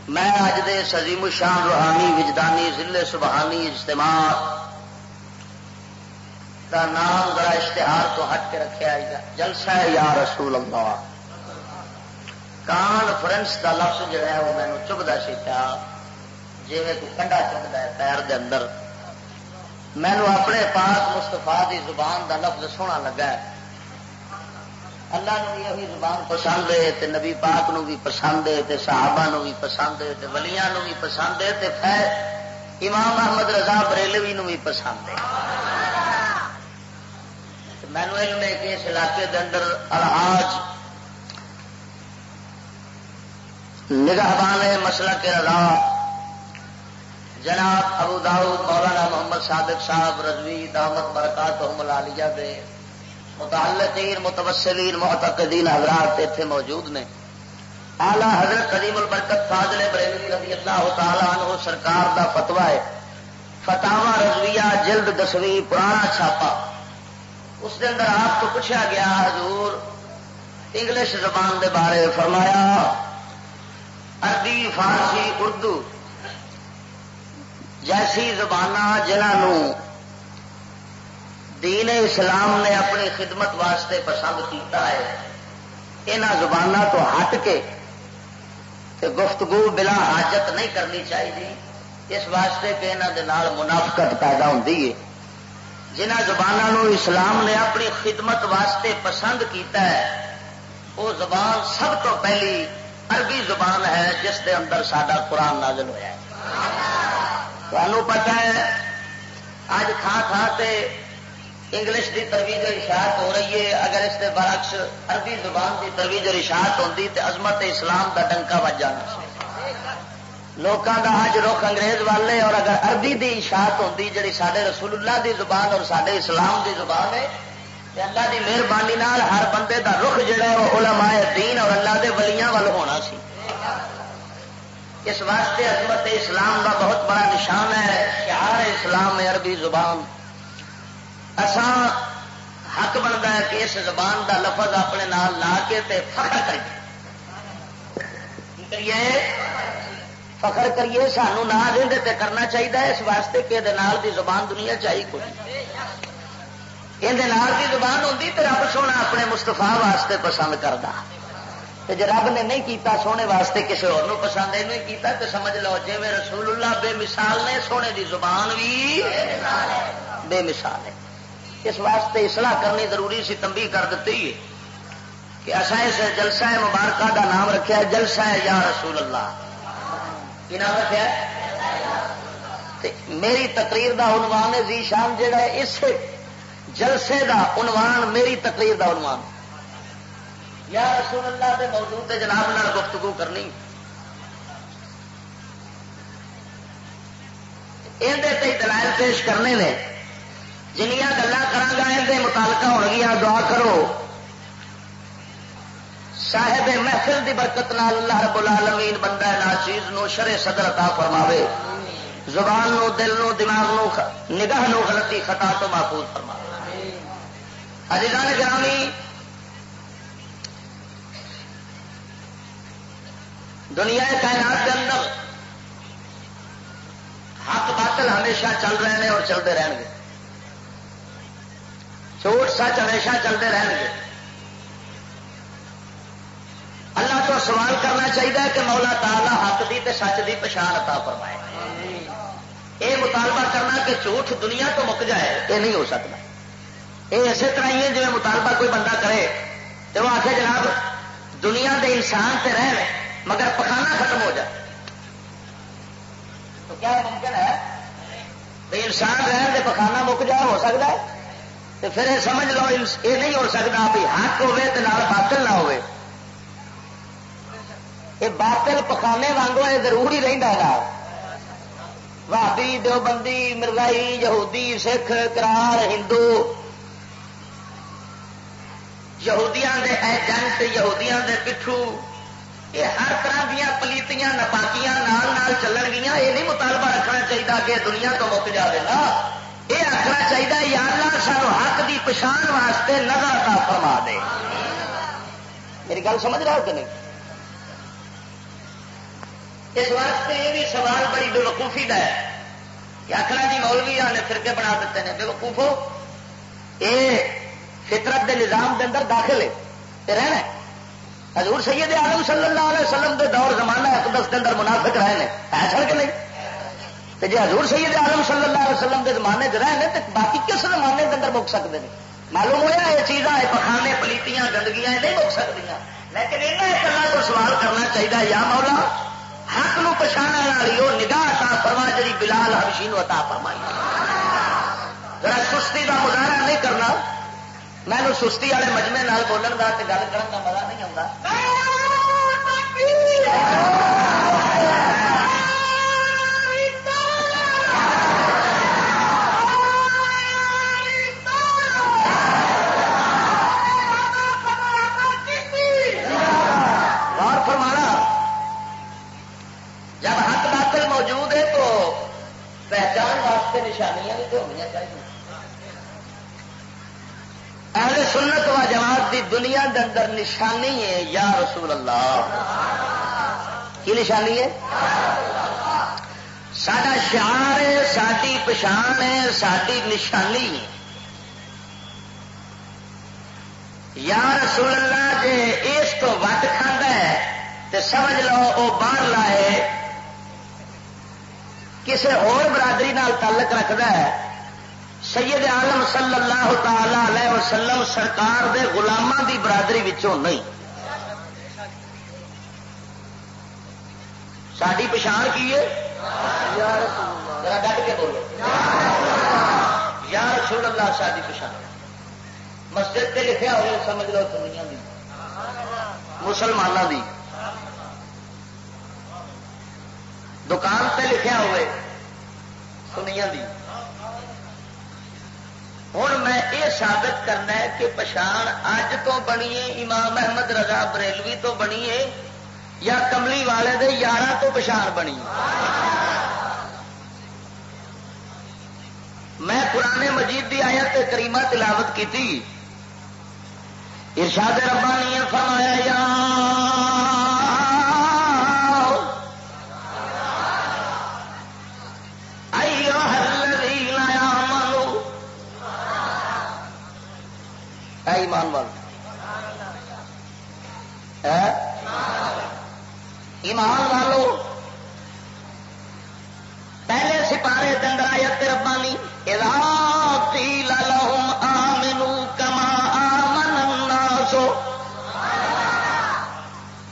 میں اج دے عظیم الشان روحانی وجدانی ضلع سبحانی اجتماع کا نام ذرا اشتہار تو ہٹ کے رکھا جلسہ ہے یا رسول اللہ. کانفرنس کا لفظ جو ہے وہ مینو چبھتا سی پیا جی کوئی کنڈا چبھتا ہے پیر دے اندر. مینو اپنے پاک مستفا دی زبان دا لفظ سونا لگا ہے. اللہ نو بھی یہی زبان پسند ہے تے نبی پاک نو بھی پسند ہے تے صحابہ نو بھی پسند ہے تے ولیاں نو بھی پسند ہے تے پھر امام احمد رضا بریلوی نو بھی پسند ہے. مینو علم ہے کہ اس علاقے دے اندر الحاج نگہبان مسلک رضا جناب ابو داؤد مولانا محمد صادق صاحب رضوی دامت برکاتہم العالیہ دے متعلقین متوسلین معتقدین حضرات اتنے موجود نے. اعلی حضرت قدیم البرکت فاضل بریلوی رضی اللہ تعالی عنہ سرکار دا فتویٰ ہے فتاوا رضویہ جلد 10ویں پرانا چھاپا. اس کے اندر آپ کو پوچھا گیا حضور انگلش زبان دے بارے فرمایا عربی فارسی اردو جیسی زباناں جنہوں دین اسلام نے اپنی خدمت واسطے پسند کیتا ہے انہاں زباناں تو ہٹ کے گفتگو بلا حاجت نہیں کرنی چاہیے اس واسطے کہ انہاں دے نال منافقت پیدا ہوندی ہے. جنہاں زباناں اسلام نے اپنی خدمت واسطے پسند کیتا ہے وہ زبان سب تو پہلی عربی زبان ہے جس دے اندر ساڈا قرآن نازل ہوا ہے. تمہیں پتہ ہے اج تھان تھان تے انگلش دی ترویج اور اشاعت ہو رہی ہے. اگر اس کے برعکس عربی زبان دی ترویج اور اشاعت ہوتی تو عظمت اسلام دا ڈنکا بج جانا. لوگوں کا اج رخ انگریز والے اور اگر عربی دی اشاعت ہوتی جی سارے رسول اللہ دی زبان اور سارے اسلام دی زبان ہے تو اللہ دی مہربانی نال ہر بندے دا رخ جڑا ہے وہ علماء دین اور اللہ دے ولیاں وال ہونا سی. اس واسطے عظمت اسلام دا بہت بڑا نشان ہے شعار اسلام میں عربی زبان. اساں حق بنتا ہے کہ اس زبان دا لفظ اپنے نال لا کے تے فخر کریے فخر کریے. سانو نہ دے تے کرنا چاہیے اس واسطے کہ یہ نال دی زبان دنیا چاہیے کوئی یہ دی زبان ہوتی تو رب سونا اپنے مستفا واسطے پسند کرتا. جی رب نے نہیں کیتا سونے واسطے کسی اور پسند یہ نہیں کیتا تو سمجھ لو جی میں رسول اللہ بے مثال نے سونے دی زبان بھی بے مثال ہے. اس واسطے اصلاح کرنی ضروری سی تنبیہ کر دیتی ہے کہ اصا اس جلسہ مبارکہ کا نام رکھا ہے جلسہ ہے یا رسول اللہ. کی نام رکھا ہے؟ میری تقریر دا عنوان ہے ذی شان جڑا ہے اس جلسے دا عنوان میری تقریر دا عنوان یا رسول اللہ کے موضوع تے جناب نال گفتگو کرنی. اندر دلائل پیش کرنے نے جنیاں گلاں کراں گا اندر متعلقہ ہو گیا. دعا کرو صاحب محفل دی برکت نال اللہ رب العالمین بندہ ناچیز نو شرع صدر عطا فرماوے. زبان نو دل نو دماغ نو نگاہ نو غلطی خطا تو محفوظ فرماوے. عزیزان گرامی دنیا کائنات کے اندر حق باطل ہمیشہ چل رہے ہیں اور چلتے رہن گے. جھوٹ سچ ہمیشہ چلتے رہن گے. اللہ تو سوال کرنا چاہیے کہ مولا تعالی حق دی تے سچ دی پچھان عطا فرمائے. یہ مطالبہ کرنا کہ جھوٹ دنیا تو مک جائے یہ نہیں ہو سکتا. یہ اسی طرح ہی ہے جی مطالبہ کوئی بندہ کرے تو وہ آخر جناب دنیا دے انسان تے رہے مگر پخانا ختم ہو جائے تو کیا ممکن ہے کہ انسان رہن دے پخانا مک جائے؟ ہو سکتا ہے. تو پھر یہ سمجھ لو یہ نہیں ہو سکتا بھی حق ہوے تو نال باطل نہ ہوے. یہ باطل پخانے وانگو یہ ضرور ہی رہتا ہے. بھابی دیوبندی مرزائی یہودی سکھ کرار ہندو یہودیاں دے ایجنٹ یہودیاں دے پٹھو یہ ہر طرح دیا پلیتیاں نپاکیاں نال نال چلن گیا. یہ نہیں مطالبہ رکھنا چاہیے کہ دنیا تو مک جائے گا. یہ آخنا چاہیے یا اللہ سانو حق دی پچھان واسطے نظر عطا فرما دے. میری گل سمجھ رہا ہو کہ نہیں؟ اس واسطے یہ بھی سوال بڑی بے وقوفی کا ہے کہ آخر جی مولوی نے فرقے بنا دیتے ہیں. بے وقوفو، یہ فطرت کے نظام کے اندر داخل ہے تے رہنا ہے. حضور سید عالم صلی اللہ علیہ وسلم کے دور زمانہ اقدس کے اندر منافق رہے ہیں ایسا کہ نہیں؟ تو جی حضور سید عالم صلی اللہ علیہ وسلم کے زمانے چ رہے ہیں تو باقی کس زمانے کے اندر مک سکتے ہیں؟ معلوم ہوا یہ چیزاں پخانے پلیتیاں گندگیاں نہیں مک سکتی. لیکن ایک اللہ کو سوال کرنا چاہیے، یا مولا حق نو پچھانے والی وہ نگاہ عطا فرما جی بلال حبشی نو عطا فرمائی. ذرا سستی کا مظاہرہ نہیں کرنا. میں سستی والے مجمے نال بولن کا گل کرن کا مزہ نہیں آتا. غور فرمانا، جب حق باطل موجود ہے تو پہچان واسطے نشانیاں بھی تو ہونی چاہیے. اہل سنت و جماعت دی دنیا کے اندر نشانی ہے یا رسول اللہ. کی نشانی ہے؟ ساڈا شعار ہے، ساری پچھان ہے، ساری نشانی ہے. یا رسول اللہ جے اس تو وٹ کھانا ہے تو سمجھ لو وہ باہر لائے کسی اور برادری نال تعلق رکھتا ہے. سید عالم صلی اللہ تعالی علیہ وسلم سرکار دے غلاماں دی برادری وچوں نہیں. ساری پچھان کی ہے؟ ذرا ڈٹ کے بولو یا رسول اللہ. ساری پچھان مسجد تے لکھیا ہوئے سمجھ لو دنیا دی مسلمانوں دی. دکان تے لکھیا ہوئے سنیاں دی. ہوں میں یہ ثابت کرنا ہے کہ پچھان اج تو بنی ہے امام احمد رضا بریلوی تو بنی ہے یا کملی والے دے یاراں تو پچھان بنی. میں قرآن مجید کی آیت کریمہ تلاوت کی تھی. ارشاد ربانی نے فرمایا یا ایمان والو، ایمان والو پہلے سپارے دندر آیت ربانی اذا قیل لهم آمنوا كما آمن الناس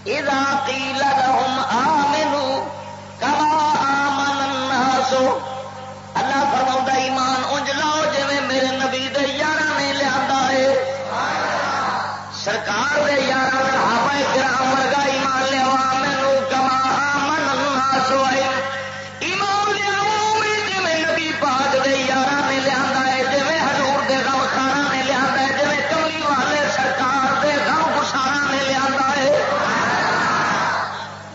اذا قیل لهم آمنوا كما آمن الناس. اللہ فرماؤں ایمان انج لاؤ جویں میرے نبی دے یاراں نے لیا ہے. سرکار دے یاراں صحابہ کرام ورگا ایمان لیا مینو کما آمن الناس. ایمان لیا جویں نبی پاک دے یاراں نے لیا ہے، جویں حضور دے غم خاراں نے لیا ہے، جویں کملی والے سرکار دے غم گساراں نے لیا ہے.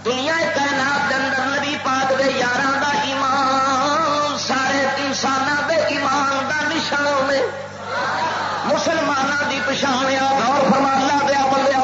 دنیا کائنات دے اندر نبی پاک دے یاراں دا ایمان سارے انساناں دے ایمان دا نشان ہے. مسلمانوں کی پچھان آ. غور فرما لا دیا بولیا.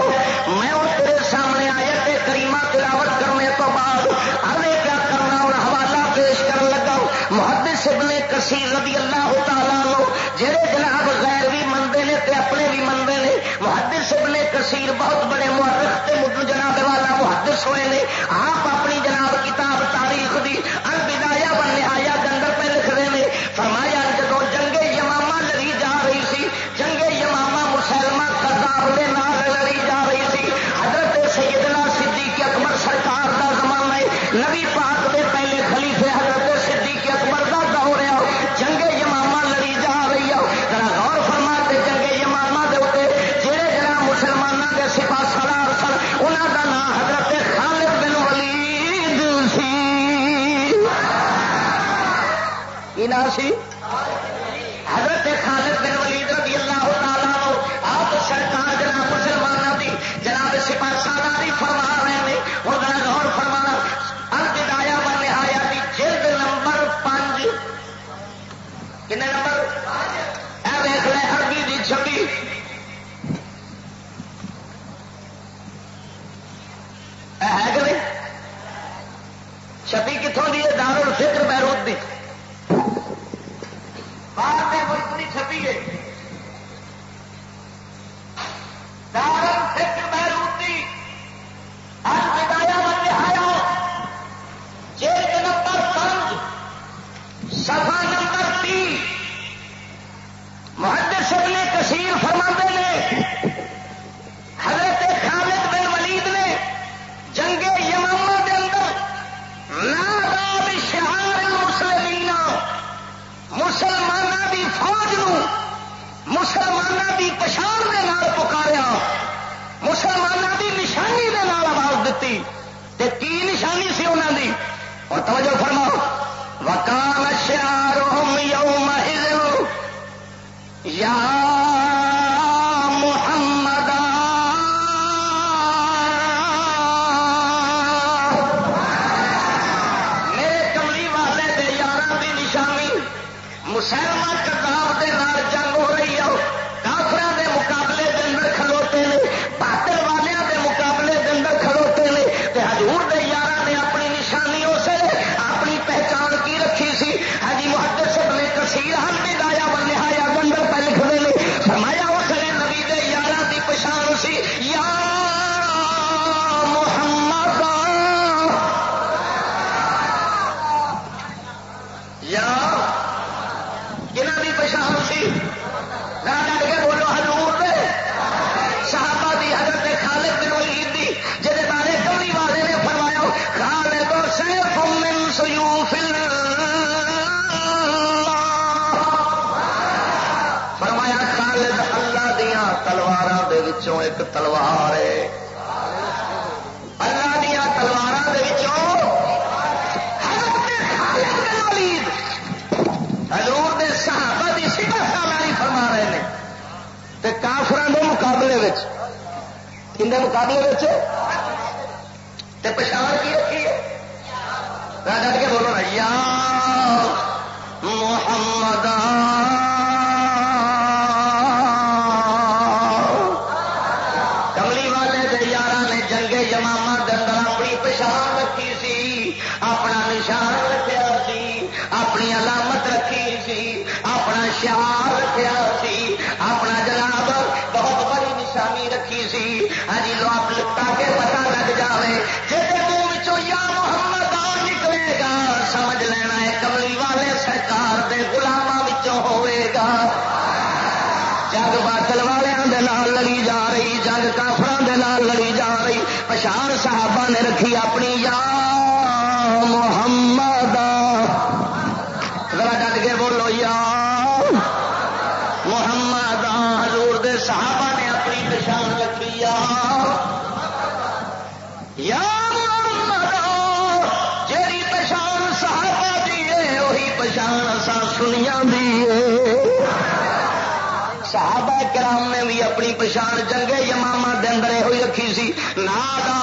میں اور تیرے سامنے آیت کریمہ تلاوت کرنے تو بعد ارے کیا کرنا اور حوالہ پیش کر لگا. محدث ابن کثیر رضی اللہ تعالیٰ عنہ جہے جناب غیر بھی منتے ہیں تے اپنے بھی منتے ہیں. محدث ابن کثیر بہت بڑے مورخ تے جناب والا محدث ہوئے نے. آپ اپنی جناب کتاب تاریخ دی البدایہ والنہایہ کے اندر پہ لکھ رہے ہیں. فرمایا جدو جنگ یمامہ لڑی جا رہی سی، جنگ یمامہ مسلمہ کذاب دے نال لڑی جا رہی سی. حضرت سیدنا صدیق اکبر سرکار دا زمانہ ہے. نبی پاک دے پہلے خلیفے حضرت صدیق اکبر دا دور ہے. جنگ یمامہ لڑی جا رہی ہے. ذرا غور فرما کے جنگ یمامہ دے اوتے جڑے جناب مسلماناں دے سپاہ سالار سن انہاں دا نام حضرت خالد بن ولید سی. کی نام سی؟ حضرت خالد بن ولید رضی اللہ تعالیٰ عنہ. آپ سرکار جناب مسلمانوں کی جناب سپاہ سالاری فرما رہے ہیں. اور غور فرمانا البدایہ والنہایہ کی جلد نمبر 5 کنے نمبر اے دیکھ لے عربی دی چھپی ہے کہ نہیں؟ چھپی کتوں دی ہے؟ دار الفکر بیروت دی باہر میں ملک نہیں چھپی ہے، دار الفکر بیروت دی البدایہ والنہایہ جلد نمبر 5 صفحہ نمبر 3 محدث ابن کثیر فرماتے ہیں حضرت خالد بن ولید نے جنگ یمامہ کے اندر نادا بشعار المسلمین مسلمانوں کی فوج نو مسلمانوں کی پچھان کے نال پکاریا، مسلمانوں کی نشانی کے نال آواز دیتی تے کی نشانی سی انہوں دی؟ اور توجہ فرماؤ، وکان شعارهم یومئذ یا محمد، میرے کملی والے دے یاراں دی نشانی مسلمان کذاب دے نال جنگ ہو رہی ہے، کافراں دے مقابلے دے اندر کھلوتے نے، باطل والیاں دے مقابلے دے اندر کھلوتے نے، تے حضور دے یاراں نے اپنی نشانی اسے اپنی پہچان کی رکھی سی۔ حجی محدث ابن کثیر ہم بدایا والنہایا کے اندر پہ لکھتے ہیں فرمایا اس نے نبی دے یاراں دی پہچان سی یا محمد، یا کنہاں دی پہچان سی؟ ذرا ڈٹ کے بولو، حضور دے صحابہ دی، حضرت خالد بن ولید دی، جہدے بارے کملی والے نے فرمایا خالد سیف من سیوف اللہ، فرمایا خالد اللہ دیاں تلواراں دے وچوں ایک تلوار ہے، اللہ دیاں تلواراں دے وچوں حضرت خالد بن ولید حضور دے صحابہ دی صفت سالاری فرما رہے ہیں، تے کافراں دے مقابلے وچ کن دے مقابلے وچ تے پچھان کی رکھی ہے؟ ڈٹ کے بولو نا، یا محمد، کملی والے دے یاراں نے جنگ یمامہ دے اندر اپنی پچھان رکھی سی، اپنا نشان رکھیا سی، اپنی علامت رکھی سی، اپنا شعار رکھیا سی، اپنا جناب بہت بڑی نشانی رکھی سی۔ ہجی لو آپ تاکہ پتہ لگ جائے جیسے منہ وچوں یا محمد آ نکلے گا سمجھ لینا ہے کملی والے سرکار دے غلاماں وچوں ہوئے گا۔ جنگ باطل والوں دے نال لڑی جا رہی، جنگ کافراں دے نال لڑی جا رہی، پچھان صحابہ نے رکھی اپنی یا محمد، ذرا ڈٹ کے بولو یا محمد، حضور دے صحابہ نے اپنی پچھان رکھی یا محمد، جیڑی پچھان صحابہ دی ہے وہی پچھان اساں سنیاں دی ہے۔ صحابہ کرام نے بھی اپنی پچھان جنگ یمامہ دے اندر ہوئی رکھی سی، نادا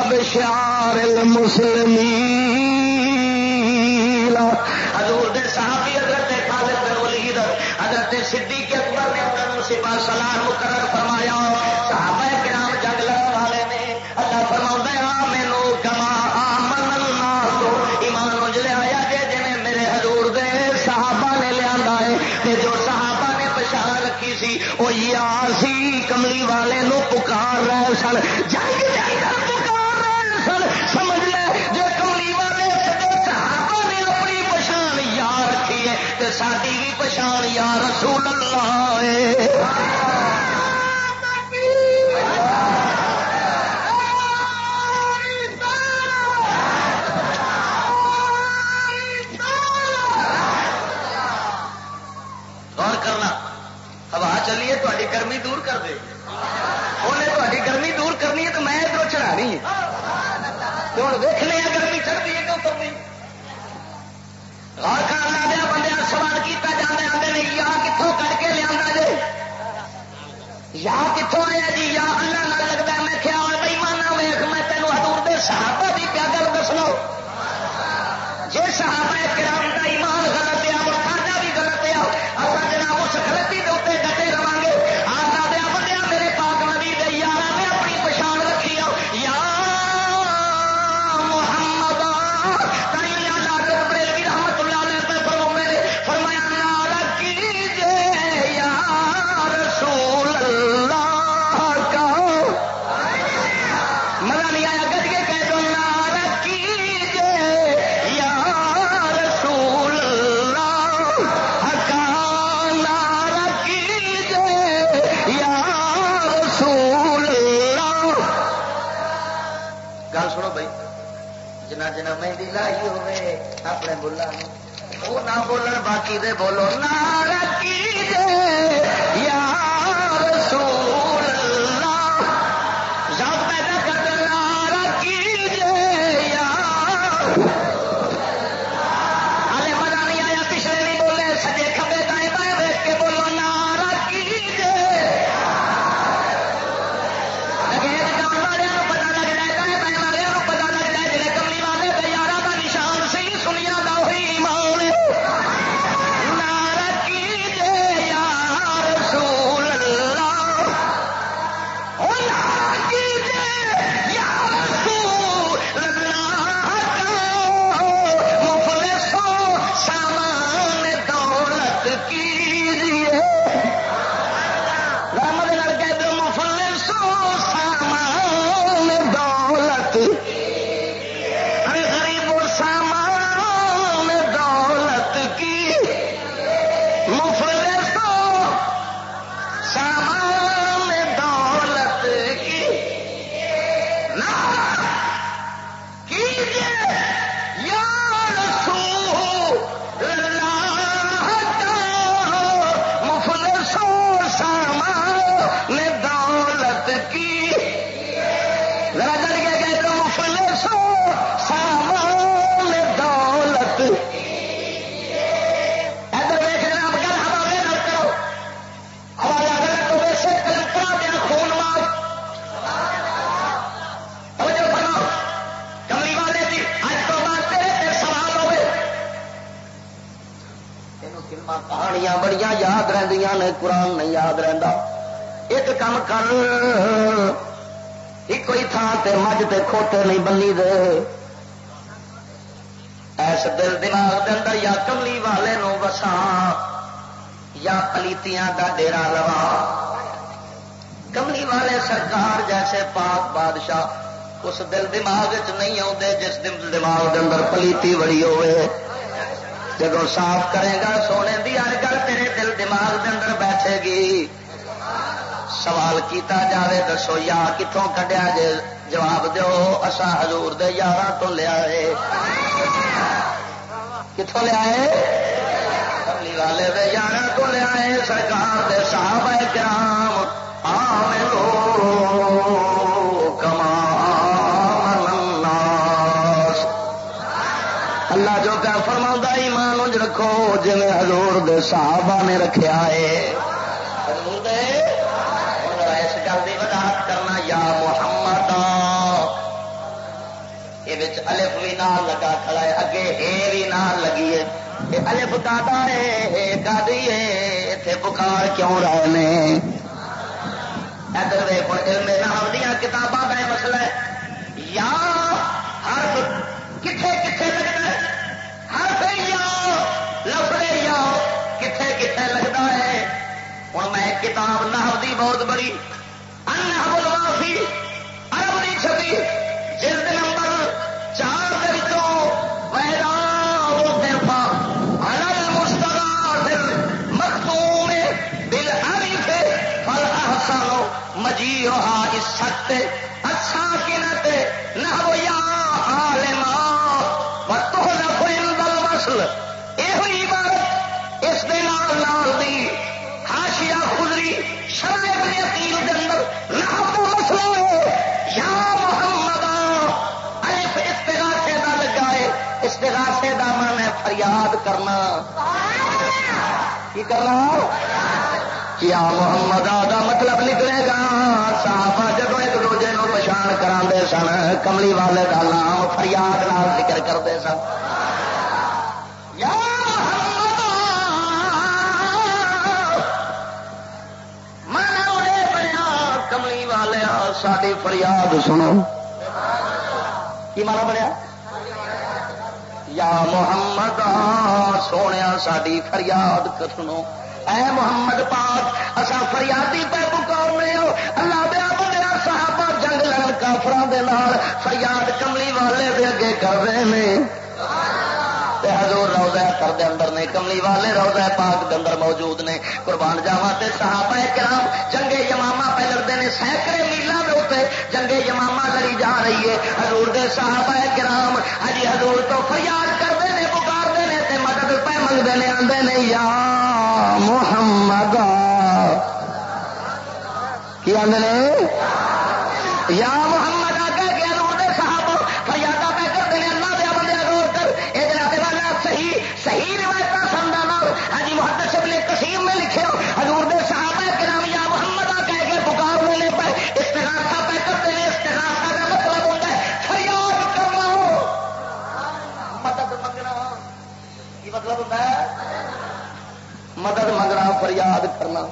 بشعار المسلمین، حضور دے صحابی حضرت خالد بن ولید، حضرت صدیق اکبر نے انہوں سپاہ سالار مقرر فرمایا، صحابہ کرام جنگ لڑنے والے نے، اللہ فرماؤں ہے آمنو کما آمن الناس، ایمان اجلے آیا جی میرے حضور دے صحابہ نے لیا ہے، کہ جو صحابہ نے پچھان رکھی سی وہ یاسی کملی والے نو پکار رہے سن، جنگ جنگ پکار رہے سن، سمجھ لے جو کملی والے صحابہ نے اپنی پچھان یا رکھی ہے تو ساری بھی پچھان یا رسول اللہ ہے۔ غور کرنا، ہوا چلیے تاری گرمی دور کر دے، انہیں تاری گرمی دور کرنی ہے تو میں ادھر چڑھانی ہے، تو ہوں دیکھنے گرمی چڑھتی ہے کہ اترتی۔ غور کرنا دیا بندے سوال کیتا جانے آتے ہیں یا کتوں کٹ کے لیا جی، یا کتوں آیا جی، یا اللہ نہ لگتا ہے، میں خیال بھائی مانا ویخ میں تینوں حضور دے صحابہ کی کیا گل دس لو، جی صحابہ کرام کا ایمان غلط ہے اور ساڈا بھی غلط ہے، اصل جناب اس غلطی کے اتنے ڈٹے رہا گے۔ آتا دیا بندیا میرے پاک نبی دے یار نے اپنی پچھان رکھی ہے یا محمد، جنا جنا مہندی لائی ہوے اپنے بلا وہ نہ بولن باقی دے بولو نعرہ کیجے یا رسول اللہ ذوق پیدا کر دو نعرہ کیجے یا ارے مزہ نہیں آیا پچھلے نہیں بولے سجے کھبے دائیں بائیں دیکھ کے بولو نعرہ کیجے بڑیاں یاد رہندیاں نے قرآن نہیں یاد رہندا ایک کام کر ایک کوئی تھان تے مجھ تے کھوتے نہیں بنی دے ایس دل دماغ دے اندر یا کملی والے نو وسا یا پلیتیاں دا ڈیرا لوا کملی والے سرکار جیسے پاک بادشاہ اس دل دماغ چ نہیں آتے جس دل دماغ دے اندر پلیتی بڑی ہوئے جب صاف کرے گا سونے دی ہر گل تیرے دل دماغ دے اندر بیٹھے گی سوال کیتا جاوے دسو یا کتوں کڈیا جے جواب دیو اسا حضور دے یاراں تو لیا ہے کتوں لیا ہے کملی والے دے یاراں تو لیا ہے سرکار دے صحابہ کرام آمنو کما اللہ جو کہ فرماؤں ایمان انج رکھو جی حضور دے صحابہ نے رکھیا ہے حضور دے اس گل کی وضاحت کرنا یا محمد یہ الف بھی نہ لگا کھڑا ہے اگے اے بھی نہ لگی ہے یہ الف کادا ہے کادی ہے اتنے بخار کیوں رہے نے ادھر ویکھ علم نحو دیاں کتاباں کا مسئلہ ہے یا حرف کتنے کتنے لگتا ہے حرف یا لفظ یا کتنے کتنے لگتا ہے ہوں میں کتاب نحو دی بہت بڑی النحو الوافی عرب دی چھپی جلد نمبر 4 کے وچوں پہلا وقفہ علی المستغاث مختوم بالالف فالاحسن مجیئها السکت الساکنۃ نحو یا عالما وتحذف عند الوصل یہ عبارت اس دے نال دی حاشیہ خضری شرح ابن عقیل دے اندر نحو دا مسئلہ ہے یا محمد الف استغاثے دا لگا ہے استغاثے دا معنی ہے فریاد کرنا کی کرنا یا محمد دا مطلب نکلے گا صحابہ جب ایک دوجے نو پچھان کراندے سن کملی والے دا نام فریاد نال ذکر کرتے سن یا محمد من اڑے بنیا کملی والے ساری فریاد سنو کی مانا بنیا یا محمد سونے ساری فریاد سنو اے محمد پاک اسا فریادی پہ پکارنے ہو اللہ دیا بندیا صحابہ جنگ لڑن کافراں دے نال فریاد کملی والے دے اگے کر رہے ہیں تے حضور روضہ اطہر دے اندر نے کملی والے روضہ پاک دے اندر موجود نے قربان جاواں تے صحابہ کرام جنگ یمامہ پہ لڑتے ہیں سینکڑے میلاں دے اوتے جنگ یمامہ لڑی جا رہی ہے حضور دے صحابہ کرام آدھے یا محمد آ کے حضور دے صحابہ فریادہ پہ کرتے ہیں اللہ دے بندے غور کر اے جناب والا صحیح روایت سمجھانا ہاں جی محدث ابن کثیر میں لکھے ہو حضور دے صحابہ کرام یا محمد آ کہہ کے پکار لینے پہ استغاثہ پہ کرتے ہیں استغاثہ کا مطلب ہوتا ہے فریاد کرنا مدد منگنا کی مطلب ہوتا ہے مدد منگنا فریاد کرنا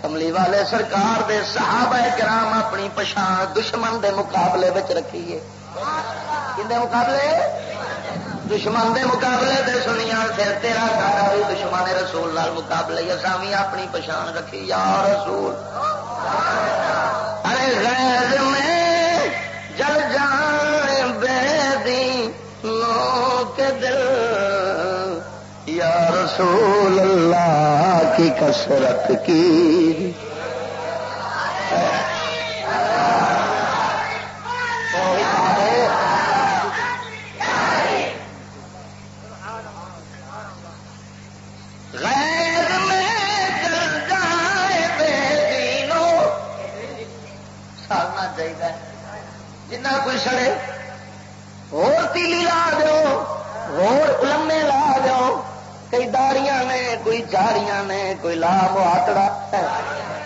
کملی والے سرکار دے صحابہ کرام اپنی پچھان دشمن دے مقابلے وچ رکھیے کندے مقابلے دشمن دے مقابلے تے سنیا پھر تیرا سارا بھی دشمن رسول لال مقابلے اسامی اپنی پچھان رکھی یا رسول ارے غیر میں جل جائے بے دینوں کے دل یا رسول اللہ کی کثرت کی غیر میں جل جائے بے دینوں سارنا چاہیے جنہ کوئی سڑے اور تیلی لا دو اور علمے لا دو کئی داڑیاں نے کوئی جاڑیاں نے کوئی لام آکڑا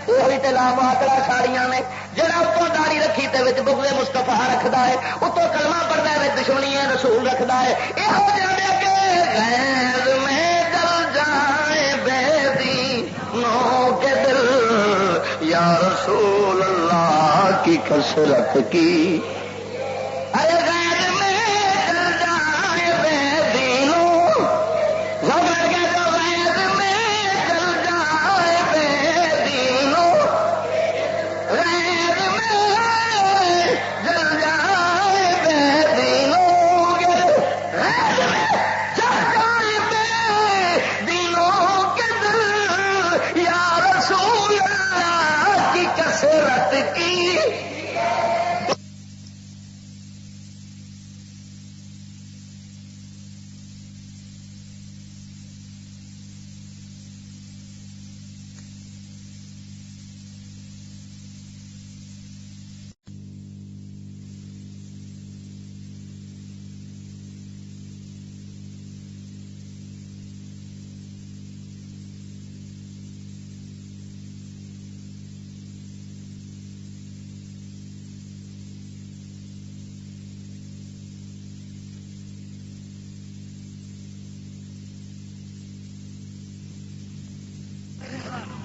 وہی تو لام آکڑا ساڑیاں نے جہاں اتوں داڑی رکھی تے بغض مصطفیٰ رکھتا ہے اتوں کلمہ پڑھتا ہے دشمنی رسول رکھتا ہے یہ جانے کے غیر میں جل جائے بے دینوں کے دل یا رسول اللہ کی کثرت کی ارے غیر میں جل جائے بے دینوں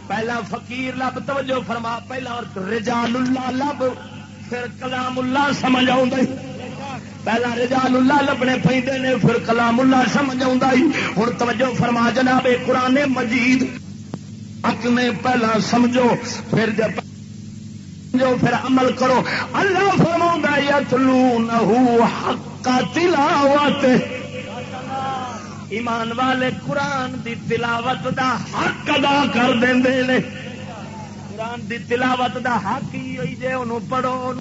پہلا فقیر لب توجہ فرما پہلا رجال اللہ لب پھر کلام اللہ سمجھ آؤں پہلا رجال اللہ لبنے پہندے نے پھر کلام اللہ سمجھ آؤں ہوں توجہ فرما جناب قرآن مجید حق میں پہلا سمجھو پھر جب جو پھر عمل کرو اللہ فرماؤں یتلونہ حق تلاوت ایمان والے قرآن دی تلاوت دا حق ادا کر دیں قرآن دی تلاوت دا حق ہی ہوئی جے انہوں پڑھو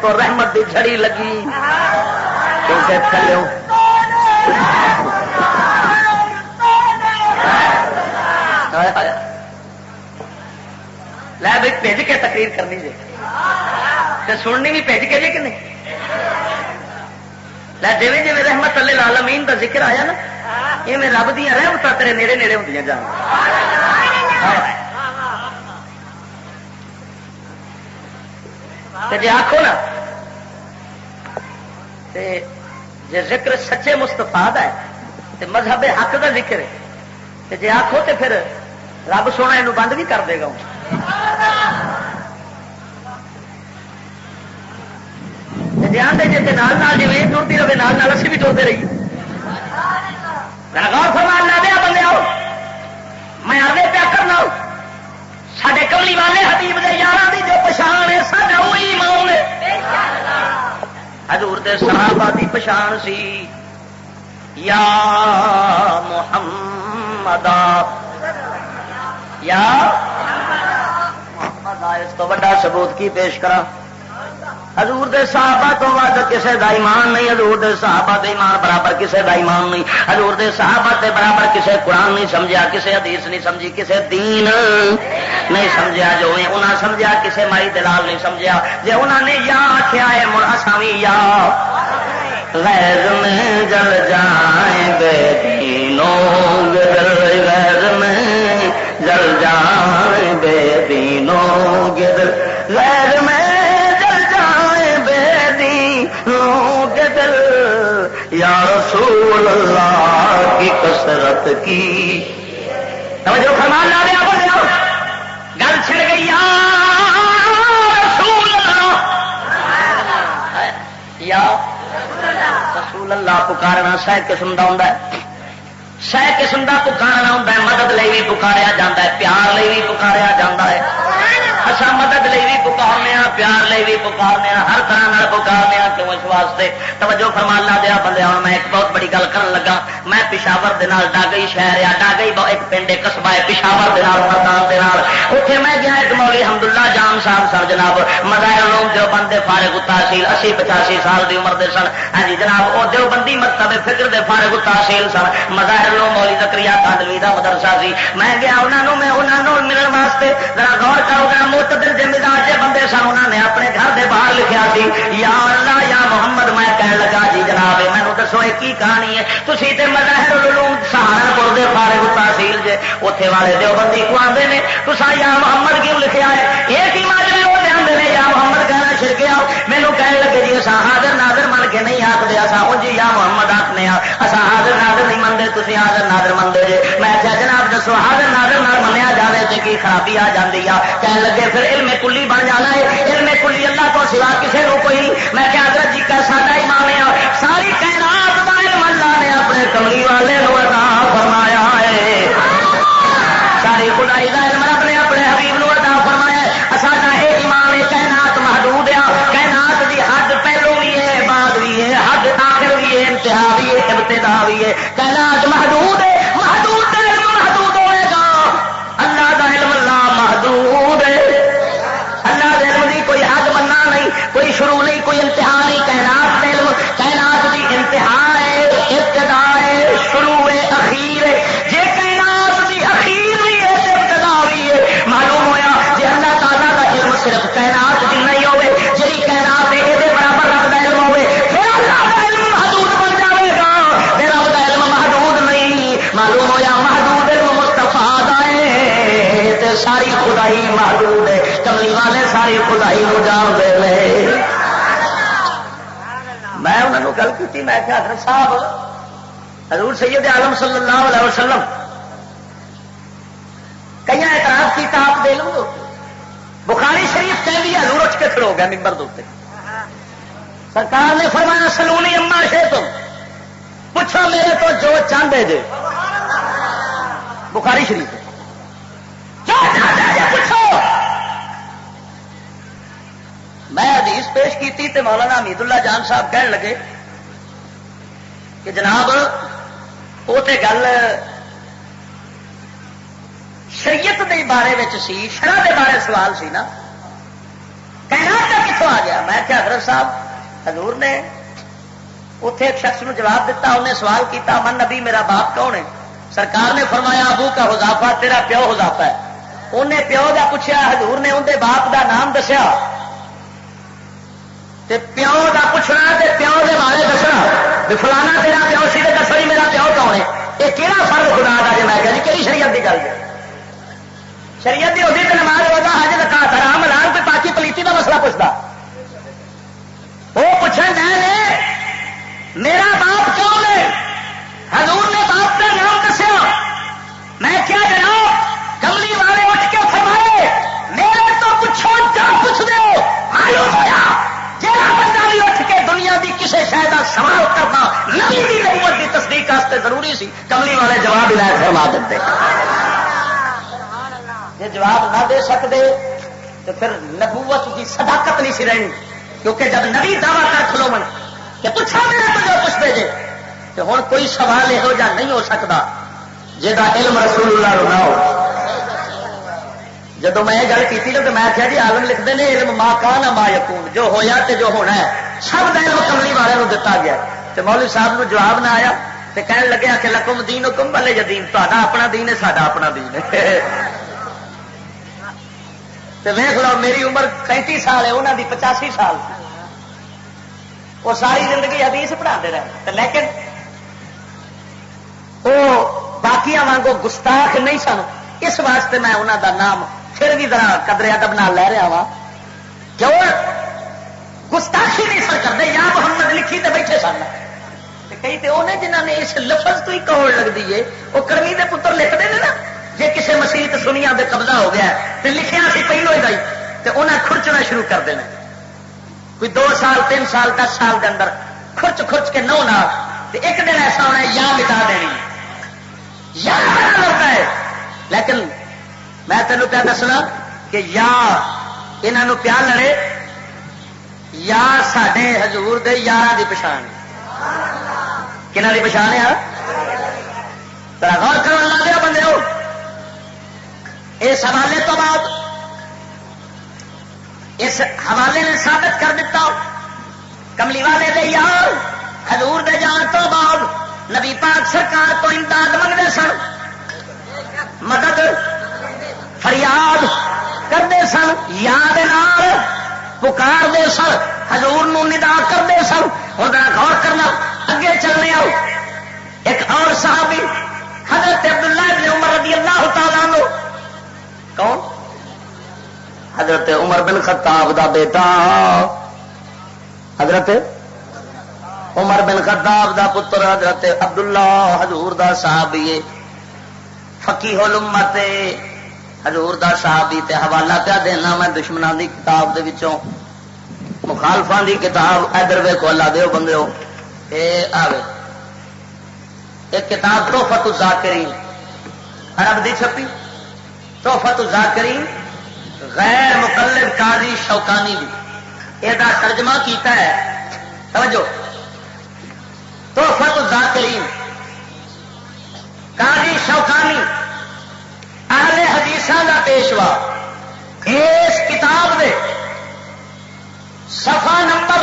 تو رحمت دی جھڑی لگی کیونکہ تھلو لے بھائی بھیج کے تقریر کرنی جی سننی بھی بھیج کے جی کہ نہیں لے جی جی رحمت للعالمین کا ذکر آیا نا یہ میں رب دیا رحمت تیرے نیڑے نیڑے ہوں جان جی آخو نا جی ذکر سچے مستفا ہے تو مذہب حق کا ذکر ہے جی آخو تو پھر رب سونا یہ بند بھی کر دے گا آدھے جی جی ٹرتی رہے نال اسی بھی ٹرتے رہیے. غور فرما لا دیا بندے آؤ میں آدھے پیا کرنا سڈے کملی والے حبیب دے یاراں دی جو پچھان ہے ساڈا وہی ایمان ہے. حضور دے صحابہ دی پچھان سی یا محمد یا محمد. اس تو بڑا ثبوت کی پیش کرا؟ حضور دے صحابہ تو ود کسے دا ایمان نہیں. حضور دے صحابہ دے ایمان برابر کسے دا ایمان نہیں. حضور دے صحابہ دے برابر کسے قرآن نہیں سمجھا, کسے حدیث نہیں سمجھی, کسے دین نہیں سمجھا. جو انہاں سمجھا کسے مائی دلال نہیں سمجھا. جے انہاں نے یا آخیا ہے مڑ اساں وی یا غیر میں جل جائیں بے دینوں غیر میں جل جائیں بے دینوں غیر میں یا رسول اللہ کی کثرت کی. توجہ فرمان لا دیا بولے گل چھڑ گئی یا رسول اللہ یا رسول اللہ پکارنا سہ قسم کا ہوتا ہے. سہ قسم کا پکارنا ہوتا ہے. مدد لئی بھی پکاریا جاتا ہے, پیار لئی بھی پکاریا جاتا ہے. اچھا مدد لئی بھی پکارنے پیار لئی بھی پکارنے ہر طرح پکارنے کیوں اس واسطے. توجہ فرما لا دیا بندے. ہوں میں ایک بہت بڑی گل کرن لگا. میں پشاور دے نال ڈاگئی شہر ہے, ڈاگئی ایک پنڈ قصبہ ہے پشاور دے نال مردان دے نال. اوتھے میں گیا ایک مولوی حمداللہ جان صاحب سر جناب مظاہر علوم دیوبند فارغ التحصیل 80-85 سال دی عمر دے سن. ہاں جی جناب وہ دیوبندی مکتب فکر دے فارغ التحصیل سن. مظاہر علوم مولوی زکریا تھانوی دا مدرسہ سی. میں گیا انہوں ملن واسطے. ذرا غور کرو گا معتدل دے مزاج دے بندے سن. انہوں نے اپنے گھر دے باہر لکھیا سی یا اللہ یا محمد. میں کہنے لگا جی جناب مینوں دسو یہ کی کہانی ہے. تسی تے مظاہر العلوم سہارنپور دے فارغ التحصیل جے اوتھے والے دیوبندی کو آندے نے تساں یا محمد کیوں لکھیا ہے؟ یہ کی ماجری ہو جاندے نے یا محمد کہنا چھڑکے آؤ. مینوں کہنے لگے جی اساں حاضر ناظر من کے نہیں آکھدے, اساں جی یا محمد آکھنے آ. اساں حاضر ناظر نہیں منتے, تسی حاضر ناظر منتے جے. میں کہیا جناب دسو حاضر ناظر نال منیا جاوے تے کی خرابی آ جاندی آ؟ کہنے لگے پھر علم کلی بن جانا ہے. علم کلی اللہ تو سوا کسے نو کوئی نہیں. میں کہا حضرت جی کا ساڈا ایمان ہے ساری کائنات دا علم اللہ نے اپنے کملی والے نو عطا فرمایا ہے. ساری خدائی دا علم رب نے اپنے حبیب نو عطا فرمایا ہے. ساڈا یہ ایمان ہے کائنات محدود ہے. کائنات دی حد پہلو بھی ہے بعد بھی ہے, حد آخر بھی ہے انتہا بھی ہے ابتدا بھی ہے. کائنات محدود ہے. محدود علم محدود ہوئے گا. اللہ دا علم اللہ محدود ہے. اللہ دے علم دی کوئی حد بننا نہیں, کوئی شروع نہیں, کوئی انتہا نہیں. کائنات دے علم کائنات دی انتہا ہے, ابتدا ہے, شروع ہے, اخیر ہے. جے کائنات دی اخیر بھی ہے تے ابتدا بھی ہے. معلوم ہویا جے اللہ تعالیٰ دا علم صرف کائنات دی نہیں ہوے, جڑی کائنات ہے یہ برابر رب دا علم ہوے, پھر اللہ دا علم محدود بن جاوے گا. پھر رب دا علم محدود نہیں. معلوم ہویا محدود علم مصطفیٰ دا ہے تے ساری خدائی محدود ہے. کملی والے ساری خدائی نو جان دے لے. میں انہوں نے گل کی. میں کہ حضرت صاحب حضور سید عالم صلی اللہ علیہ وسلم کئی اعتراض کیا آپ دے لو. بخاری شریف کہہ دیا حضور اٹھ کے کھڑو ہو گیا ممبر دے. سرکار نے فرمایا سلونی اما سے تم پوچھو میرے تو جو چاہتے جے. بخاری شریف جو چاہتے جے پوچھو. میں حدیث پیش کی تے مولانا حمید اللہ جان صاحب کہنے لگے کہ جناب وہ تے گل شریعت دے بارے وچ سی, شرع دے بارے سوال سی نا, کائنات کا کتوں آ گیا. میں کیا حضرت صاحب حضور نے اتے ایک شخص نو جواب دیتا. انہیں سوال کیتا من نبی میرا باپ کون ہے؟ سرکار نے فرمایا ابو کا حذافہ, تیرا پیو حذافہ ہے. انہیں پیو دا پوچھا, حضور نے اندر باپ دا نام دسیا. تے پیو دا پوچھنا تے پیو دے بارے دسنا بھی فلانا تیرا پیو سی تے دسو جی میرا پیو کون ہے. یہ کہڑا فرض خدا دا جی؟ میں کہا جی کہڑی شریعت کی گل ہے؟ شریعت کی ہوتی تو نماز روزہ حج زکات حرام حلال کوئی پاکی پلیتی کا مسئلہ پوچھتا. وہ پوچھن گئے میرا باپ کون ہے؟ حضور نے باپ کا نام دسیا. میں کیا جناب کملی والے اٹھ کے فرمائے میرے تو پوچھو جا پوچھ دو. معلوم ہوا جہاں بندہ بھی اٹھ کے ضروری سی، کملی والے جواب عنایت فرما دیتے. جی جواب نہ دے سکتے تو پھر نبوت کی صداقت نہیں سی رہی، کیونکہ جب نبی دعویٰ کر کھلو من کہ پوچھا میرے کو جو پوچھتے جے تو ہوں کوئی سوال یہو جہا نہیں ہو سکتا جہاں علم رسول اللہ نہ ہو. جب میں یہ گل کی تو میں آخیا جی عالم لکھتے ہیں علم ما کان ما یکون، جو ہویا تے جو ہونا ہے سب کا علم کملی والے کو دتا گیا. تو مولوی صاحب نو جواب نہ آیا تو کہنے لگے کہ لکم دین حکم والے یدین، تا اپنا دین ہے ساڈا اپنا دین ہے. تو ویخ لو میری عمر 35 سال ہے، انہوں کی 85 سال، وہ ساری زندگی حدیث پڑھاتے رہے، لیکن وہ باقی وانگو گستاخ نہیں سن. اس واسطے میں انہوں دا نام پھر بھی ذرا قدر ادب نال لے رہا وا، کیوں گستاخی نہیں سر کرتے. یا محمد لکھی تے بیٹھے سن، کئی تو انہیں جنہوں نے اس لفظ تو ہی کوڑ لگتی ہے وہ کرمی دے پتر لکھتے ہیں نا. جی کسی مسیت سنیا دے قبضہ ہو گیا تو لکھیا سی پہلو ہی تو انہیں کھرچنا شروع کر دینا. کوئی 2 سال 3 سال 10 سال کے اندر کھرچ کے نو نہ ایک دن ایسا ہونا ہے یا مٹا دینی یا ہوتا ہے. لیکن میں تینوں کیا دسنا کہ یا انہوں پیا لڑے یا سڈے حضور دے یاراں دی پچھان. کنہ دی پچھان ہے؟ ذرا غور کرو اللہ دے بندے ہو. اس حوالے تو بعد اس حوالے نے ثابت کر دیتا کملی والے دے یار حضور دے جان تو بعد نبی پاک سرکار تو امداد منگتے سن، مدد فریاد کرتے سن، یاد نال پکارتے سن، حضور نو ندا کرتے سن. اور غور کرنا اگے چلنے آؤ. ایک اور صحابی حضرت عبداللہ بن عمر رضی اللہ تعالیٰ عنہ، کون؟ حضرت عمر بن خطاب دا بیٹا، حضرت عمر بن خطاب دا پتر حضرت عبداللہ حضور دا صحابی فقیہ الامت حضور دا صحابی. تے حوالہ پہ دینا میں دشمنان دی کتاب دے وچوں مخالفان دی کتاب. ادھر ویکھو اللہ دیو بندیو، اے آوے ایک کتاب تحفۃ الذاکرین عرب دی چھپی، تحفۃ الذاکرین غیر مقلد قاضی شوکانی بھی یہ ترجمہ کیتا ہے. توجہ، تحفۃ الذاکرین قاضی شوکانی اہل حدیثاں دا پیشوا. اس کتاب دے صفحہ نمبر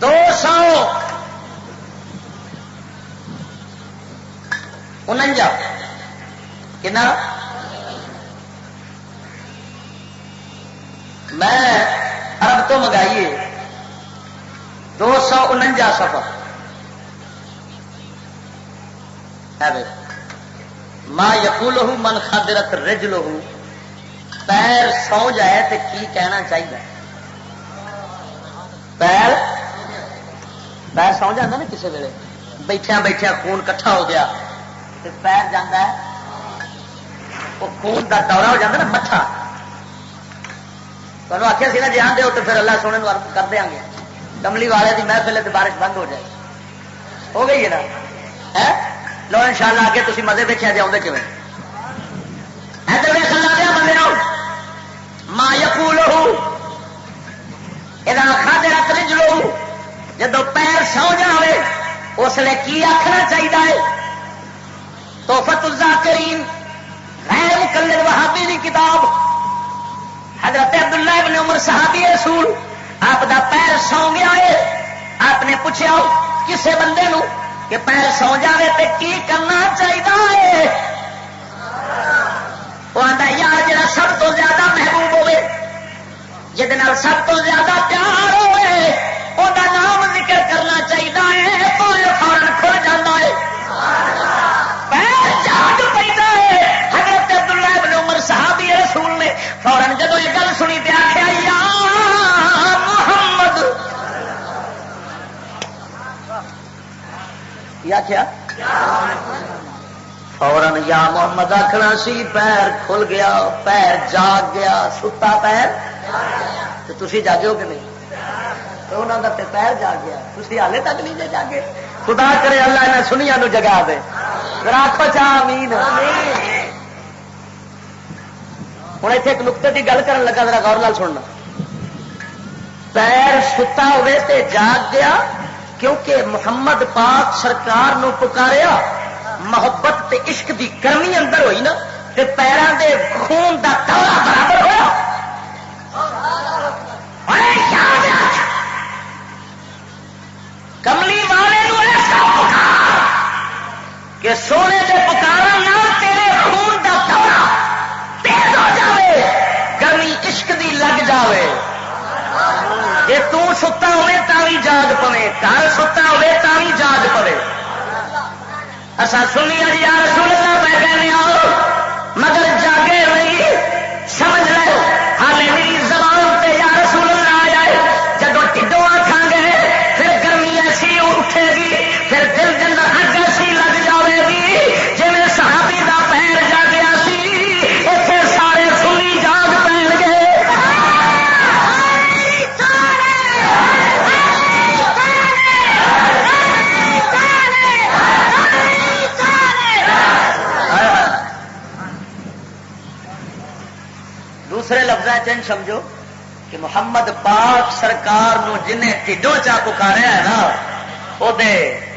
249 کنا میں عرب تو منگائیے 249 صفحہ. ما یقولہ من خدرت رجلہ، پیر سو جائے تو کی کہنا چاہیے. پیر سو جانا نا کسی ویلے بیٹھیا بیٹھیا خون کٹھا ہو گیا تو پیر جانا ہے، وہ خون کا دورہ ہو جاتا نا مٹھا. تمہیں آخیا سی نا جی آدھے ہو تو پھر اللہ سونے کر دیا گے. کملی والے کی محفل تو بارش بند ہو جائے، ہو گئی ہے نا. لو ان شاء اللہ آگے تھی مزے دیکھا جی آدھے کیون ادھر ویخ اللہ دیا بندے ماں یقولہ یہ خادرت رجلہ، جدو پیر سو جائے اس لیے کی آخنا چاہیے. تحفۃ الذاکرین غیر مقلد وہابی کی کتاب، حضرت عبداللہ بن عمر صحابی رسول، آپ دا پیر سو گیا ہے. آپ نے پوچھا کسے بندے نو کہ پیر سو جائے تو کی کرنا چاہیے. وہ آتا یار جا سب تو زیادہ محبوب ہوئے، جہد سب تو زیادہ پیار ہوئے وہ نام ذکر کرنا چاہیے. تو فورن کھل جاتا ہے، پیر جاگ پہ ہے. حضرت عبداللہ بن عمر صحابی رسول نے فورن جدو یہ گل سنی تے آخیا یا محمد، یا کیا فورن یا محمد آخنا سی. پیر کھل گیا، پیر جاگ گیا. ستا پیر تو تھی جاگے ہو کہ نہیں؟ تو انہوں کا پیر جاگ گیا، تھی ہالے تک نہیں جے جاگے. خدا کرے اللہ نے سنیا نو جگا دے، آخو چاہ آمین۔ ہوں اتنے ایک نقطے کی گل کر لگا، ذرا غور نال سننا۔ پیر ستا ہوئے تے جاگ گیا، کیونکہ محمد پاک سرکار نو پکاریا، محبت تے عشق دی گرمی اندر ہوئی نا، تے پیروں دے خون دا دورہ برابر ہوا۔ کملی والے نو ایسا پکار کہ سونے دے پکارا نہ تیرے خون دا دورہ تیز ہو جاوے، گرمی عشق دی لگ جاوے۔ جے تو ستا ہوئے تاوی جاگ پوے، گھر ستا ہوئے تاوی جاگ پوے۔ اصا سنی جی یا رسول اللہ پہ کہنے آؤ، مگر جاگے نہیں، سمجھ لے حالے میری زبان پہ یا رسول اللہ آ جائے، جب ٹھڈوں آکھاں گے پھر گرمی ایسی اٹھے گی، پھر دل کے اندر اگ ایسی لگ جاوے گی، جی میں صحابی دا پیر جاگیا سی، اتنے سارے سنی جاگ پین گے۔ دوسرے لفظ چن سمجھو کہ محمد پاک سرکار نو جنہیں ٹھڈوں چا پکاریا ہے نا، وہ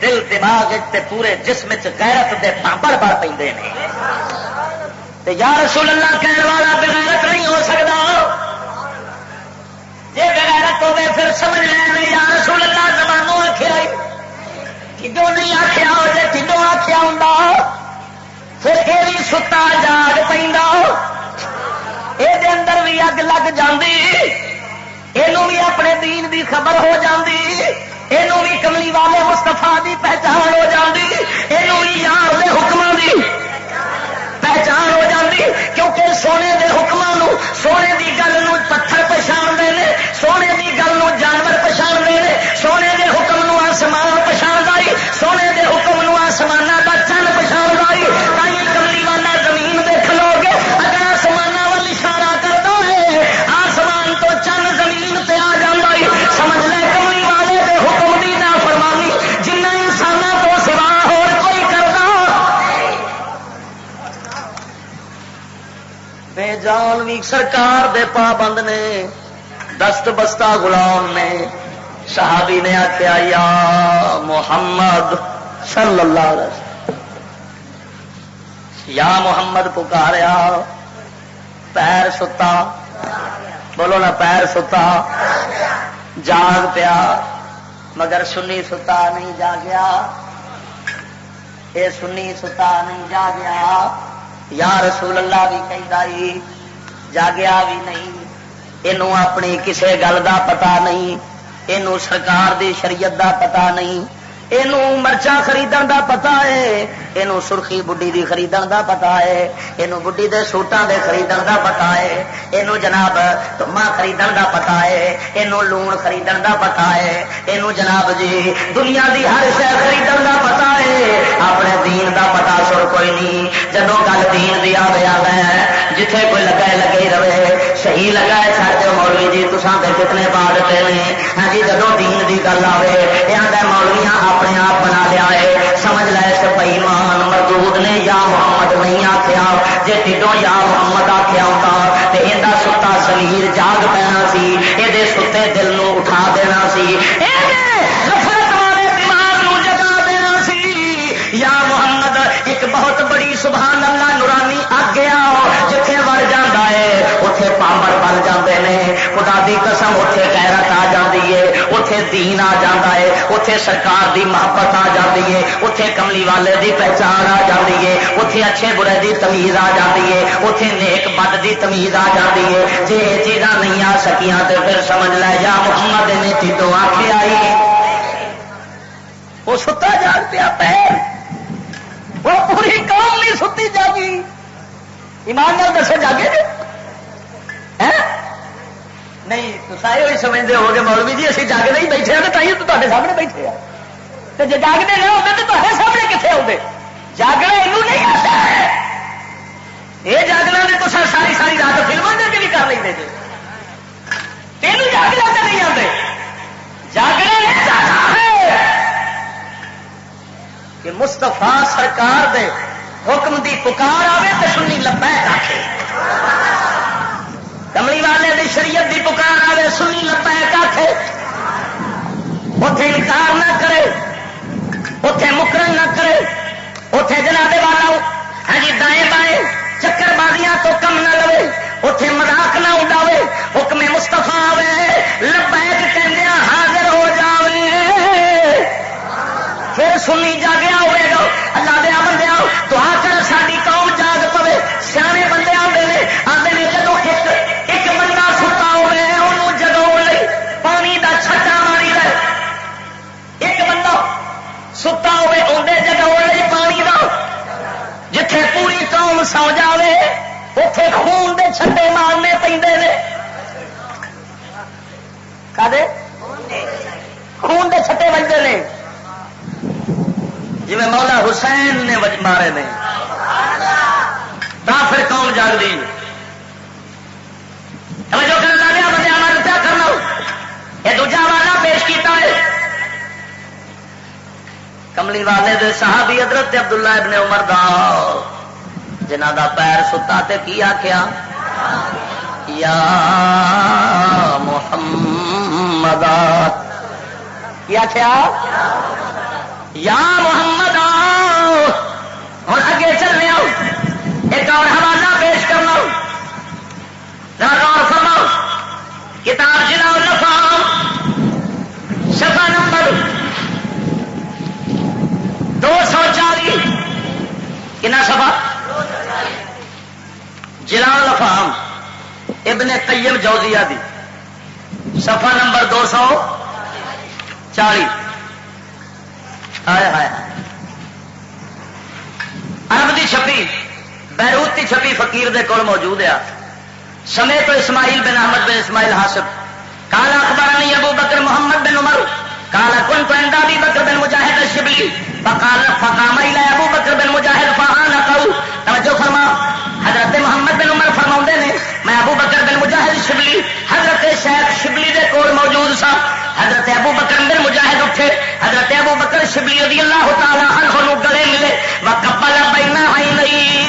دل دماغ تے پورے جسم چ غیرت دے پامبڑ بڑھ پے نے۔ یا رسول اللہ کہنے والا بغیرت نہیں ہو سکتا، جی بغیرت ہوے پھر سمجھ لیں یا رسول اللہ زبانوں آخیا ٹھڈوں نہیں آخیا، جی ٹھڈوں آخیا ہوں پھر یہ بھی ستا جاگ پہ، یہ اندر بھی اگ لگ جاندی، یہ بھی اپنے دین دی خبر ہو جاندی، یہ بھی کملی والے مستفا دی پہچان ہو جاندی، یہ بھی یار دے حکماں دی پہچان ہو جاندی، کیونکہ سونے دے حکماں نو، سونے دی گل نو پتھر پچھان دے نے، سونے دی گل نو جانور پچھان دے نے، سونے دے حکم نو آسمان پچھان دائی، سونے دے حکم نو آسمان دا چن پچھان دائی۔ تائیں کملی والا زمین دیکھ لو گے، اگر آسمان اشارہ کرتا ہے آسمان تو چند زمین پہ آ جاتا ہے، سمجھ لے کملی والے دے حکم دی نافرمانی جنہ انسانوں کو سوا اور کوئی کرتا۔ بے جان بھی سرکار دے پابند نے، دست بستہ غلام نے، صحابی نے آخیا یا محمد صلی اللہ علیہ وسلم، یا محمد پکاریا، پیر ستا، بولو نا پیر ستا، جاگ پیا، مگر سنی ستا نہیں جاگیا، یہ سنی ستا نہیں جاگیا۔ یا رسول اللہ بھی کہی جاگیا بھی نہیں، یہ اپنی کسے گل دا پتا نہیں، یہ سرکار دی شریعت دا پتا نہیں، یہ مرچا خریدن دا پتا ہے، یہ سرخی بڈی دی خریدن دا پتا ہے، یہ بڈی دے سوٹاں دے خریدن دا پتا ہے، یہ جناب تما خریدن دا پتا ہے، یہ لون خریدن دا پتا ہے، یہ جناب جی دنیا دی ہر شے خریدن دا پتا ہے، اپنے دین دا پتا سر کوئی نہیں۔ جدو گل دین دی آوے جتھے کوئی لگائے لگے رہے، صحیح لگائے چھڈ مولوی جی تساں تے کتنے پا دیتے ہیں، ہاں جی جدو دین دی گل آوے یہ مولویاں اپنے آپ بنا لیا ہے، سمجھ لے اس بےمان مردود نے یا محمد نہیں آخیا، جی ٹھڈوں یا محمد آخیا ہوتا تو یہ ستا سلیل جاگ پینا سی، یہ ستے دل نو اٹھا دینا سی، نفرت والے دماغ نو جگا دینا سی۔ یا محمد ایک بہت بڑی سبحان اللہ نورانی آگیا جتھے وڑ جاتا ہے اتے پامبر بن جاتے ہیں، خدا دی قسم اتے غیرت آ جاتی ہے، اتے دین آ جاتا ہے، اتے سرکار دی محبت آ جاتی ہے، اتے کملی والے دی پہچان آ جاتی ہے، اتے اچھے برے دی تمیز آ جاتی ہے، اتے نیک بد دی تمیز آ جاتی ہے۔ جی یہ چیزاں نہیں آ سکیاں تو پھر سمجھ لے یا محمد نے ٹھڈوں آخے آئی، وہ ستا جاگ پیا پیر، وہ پوری قوم نہیں ستی جاگی، ایمان نال دسو جاگے جی نہیں؟ تو سارے ہوئی سمجھتے ہو گے مولوی جی اسی جاگتے ہی بیٹھے ہیں، تھی تو تے سامنے بیٹھے ہیں، تو جی جاگتے نہ ہوتے تو تے سامنے کتنے آتے؟ جاگنا یہ نہیں آتا ہے، یہ جاگنا نے تو ساری ساری رات فلموں کے بھی کر لیں گے، تینوں جاگنا تو نہیں آتے، جاگنا نہیں آتا ہے سرکار دے حکم دی پکار آوے تو سنی لبیک آکھے، کملی والے دی شریعت دی پکار آوے سنی لبیک آکھے، اتے انکار نہ کرے، اتے مکرن نہ کرے، اتے جناب والا ہاں جی دائیں بائیں چکر بازیاں تو کم نہ لوے، اتے مذاق نہ اڈاوے، حکم مصطفیٰ آوے لبیک کہندیا حاضر ہو جاوے، پھر سنی جاگیا ہوئے گا۔ اللہ دیا بندیا دعا کر ساری قوم جاگ پوے، سیانے بندے آتے ہیں جدو ایک بندہ ستا ہوئے انہوں جگاؤ لئی پانی دا چھٹا ماری دے، ایک بندہ ستا ہوئے اندر جگاؤ لئی پانی دا، جتھے پوری قوم سو جاوے اتے خون دے چھٹے مارنے پیندے نے، کدے خون دے چھٹے بجتے ہیں جی مولا حسین نے مارے نے، پھر قوم جاگ دی۔ جو کرنا گیا بندے ہمارا کیا کرنا، یہ دوجا والا پیش کیتا ہے کملی والے دے صحابی حضرت عبداللہ ابن عمر دا، جنہ دا پیر ستا تے کی آخیا یا محمد، کی آخیا یا محمد۔ اور اگے چلنے آؤ ایک اور حوالہ پیش کرنا، غور فرماؤ کتاب جلا الافہام صفحہ نمبر 240، کنا صفحہ؟ جلا الافہام ابن قیم جوزیہ دی صفحہ نمبر 240۔ عرب دی چھپی بیروت کی چھپی فقیر دے کول موجود ہے، سمے تو اسماعیل بن احمد بن اسماعیل حاسب قال اخبرني ابو بکر محمد بن عمر قال كنت عند ابي بکر بن مجاہد الشبلی فقام الى ابو بکر بن مجاہد فعانقه۔ توجہ فرما، حضرت محمد بن عمر فرماؤندے نے میں ابو بکر بن مجاہد شبلی حضرت شیخ شبلی دے کول موجود سا، حضرت ابو بکر بن مجاہد اٹھے، حضرت ابو بکر شبلی رضی اللہ تعالی عنہ گلے ملے، وقبل بین عینیہ،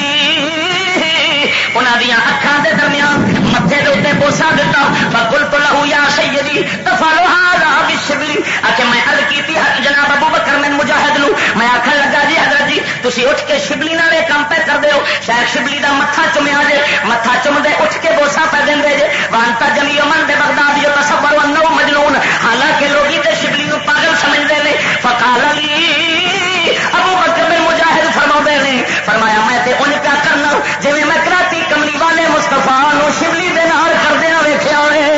انہاں دیاں اکھاں دے درمیان متھے دے اوتے بوسا دتا، فقلت له یا سیدی تفعل هذا بالشبلی، کہ میں عرض کیتی جناب ابو بکر بن مجاہد نو، میں آکھن لگا جی حضرت جی تسی اٹھ کے شبلی نال یہ کام پہ کر دیو، شیخ شبلی دا متھا چومیا جے، متھا چوم دے اٹھ کے بوسا پہ دیندے جے، وانتا جمیع من بے بغداد یتصور انه مجنون، حالانکہ لوگ تے شبلی نو پاگل سمجھدے نے۔ فقال لی ابو بکر بن مجاہد فرماؤندے نے فرمایا میں تے ان کا کرنا جی میں کراتی کملی والے مصطفیٰ نو شبلی دے نال کردیا ویکھیا ہے،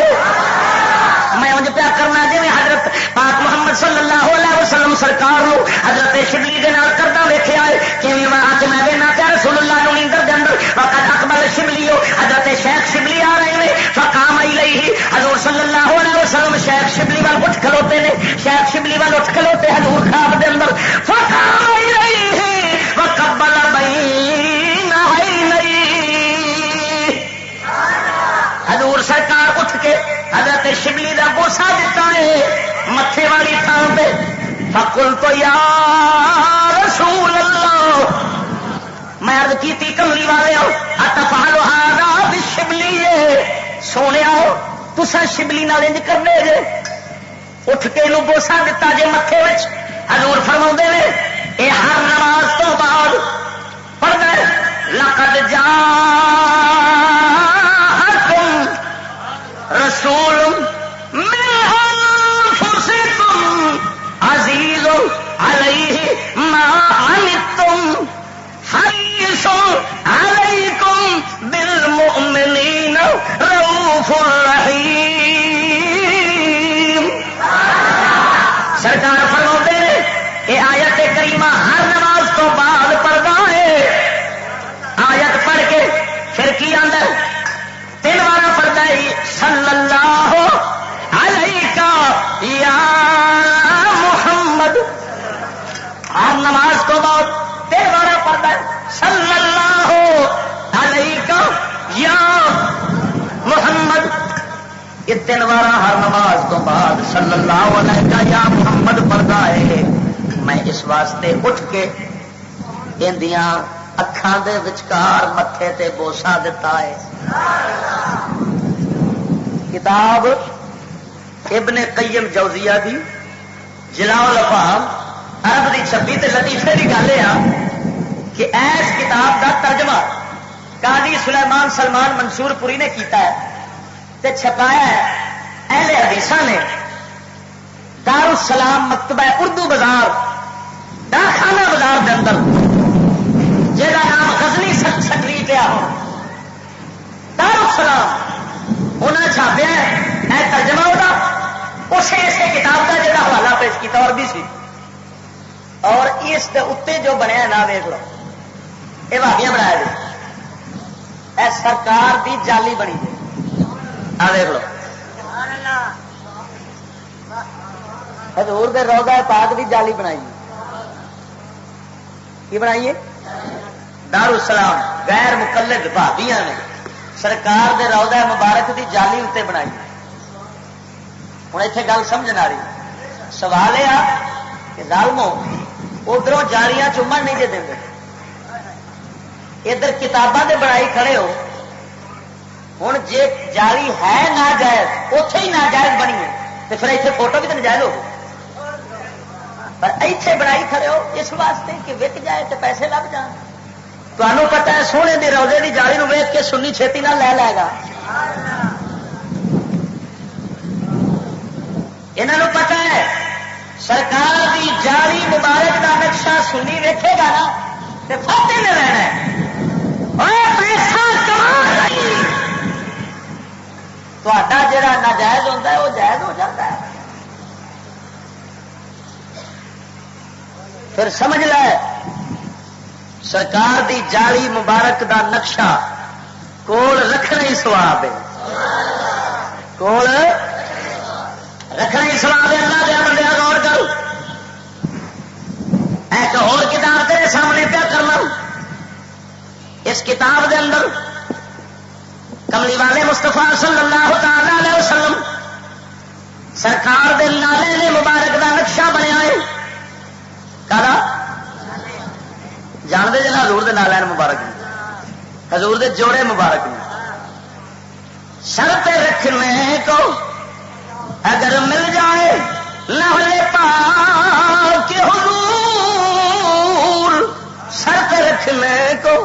میں انج پیا کرنا جی حضرت پاک محمد صلی اللہ علیہ وسلم سرکار نو حضرت شبلی دے نال کردا ویکھیا ہے، کیویں میں اج میں وینا تے رسول اللہ نو نیندر دے اندر وقت اقبل شبلی حضرت شیخ شبلی آ رہے ہیں، فقام الیہ حضور صلی اللہ علیہ وسلم شیخ شبلی وال اٹھ کھلوتے نے، شیخ شبلی وال اٹھ کھلوتے حضور خواب دے اندر، فقام الیہ وقبل بین عینیہ، حضور سرکار اٹھ کے حضرت شبلی دا بوسا دیتا ہے متھے والی تھان پہ، فقلت یا رسول اللہ، میں عرض کیتی کملی والے اتفعل هذا بالشبلی، سونے تسا شبلی نال انج کرنے جے، اٹھ کے نو بوسا دیتا جے متھے وچ۔ حضور فرماؤندے نے اے ہر نماز تو بعد پڑھنا ہے، لقد جاءکم رسول من انفسکم عزیز علیہ ما عنتم حریص علیکم بالمؤمنین رؤوف رحیم۔ سرکار فرماتے ہیں کہ آیت کریمہ ہر نماز تو بعد پڑھتا ہے، آیت پڑھ کے پھر کی آندر 3 بار پڑھتا ہے صلی اللہ علیہ یا محمد، ہر نماز تو بعد 3 بار پڑھتا ہے صلی اللہ علیہ یا محمد، یہ 3 بار ہر نماز تو بعد صلی اللہ علیہ یا محمد پڑھتا ہے۔ میں اس واسطے اٹھ کے اندیاں اکھاں دے وچکار متھے تے بوسا دتا ہے. کتاب ابن قیم جوزیہ دی جلاء الافہام عرب دی چھپی تے لطیفے دی گل ہے کہ ایس کتاب دا ترجمہ قاضی سلیمان سلمان منصور پوری نے کیتا ہے تے چھپایا ہے اہل حدیثاں نے دارالسلام مکتبہ اردو بازار ڈاکخانہ بازار کے اندر جہاں نام غزنی سکری پیا ہو دارالسلام انہیں چھاپیا ہے ترجمہ ہوگا اسے اسے کتاب کا جہاں حوالہ پیش کیا اور بھی سی اور اس دے اتنے جو بنیا نہ ویک لو یہ بھابیاں بنایا جی اے سرکار دی جالی بنی جی آ ویک لو حضور دے روضہ پاک دی جالی بنائی کی بنائیے دارالسلام غیر مقلد بھابیاں نے سرکار دے روضہ مبارک دی جالی اتنے بنائی. ہوں اتنے گل سمجھ آ رہی سوال یہ کہ ظالمو ادھر جالیاں چومن نہیں جی دیں ادھر کتاباں دے بنائی کھڑے ہو. ہوں جی جالی ہے ناجائز اتے ہی ناجائز بنی ہے تو پھر اتنے فوٹو بھی تو ناجائز ہو پر ایتھے بنائی کھڑے ہو اس واسطے کہ وک جائے تو پیسے لگ جان. تمہیں پتا ہے سونے دی روزے دی جالی نو ویچ کے سنی چھیتی نہ لے لے گا. انہوں پتا ہے سرکار دی جالی مبارک دا نقشہ سنی ویکھے گا نا تو فاتح میں رہنا ہے پیسہ کما جڑا ناجائز ہوتا ہے وہ جائز ہو جاتا ہے. پھر سمجھ لے سرکار دی جالی مبارک دا نقشہ کول رکھنا ہی سواب ہے. کول رکھنا ہی سواب ہے. اللہ دے بندے غور کرو. ایک اور کتاب تیرے سامنے پیا کرنا اس کتاب دے اندر کملی والے مصطفیٰ صلی اللہ تعالی علیہ وسلم سرکار دے نالے نے مبارک دا نقشہ بنیا ہے. کالا جانتے جنا حضور دے نالے مبارک نے حضور دے جوڑے مبارک نے سر پہ رکھنے کو اگر مل جائے نالے پاک حضور سر پہ رکھنے کو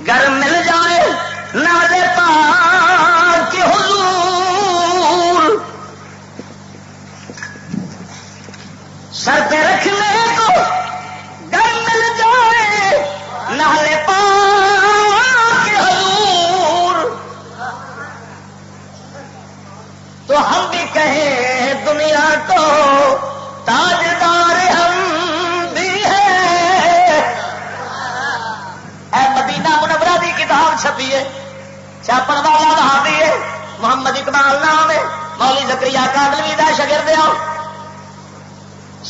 گر مل جائے نالے پاک حضور سر پہ رکھنے کو گر مل جائے نالے پاک حضور تو ہم بھی کہیں دنیا کو تاجدار ہم بھی ہیں. اے مدینہ منورہ دی کتاب چھپی ہے چھاپن والا وہاں بھی ہے محمد اقبال نام ہے مولوی زکریا کاندلوی دا شاگرد ہے.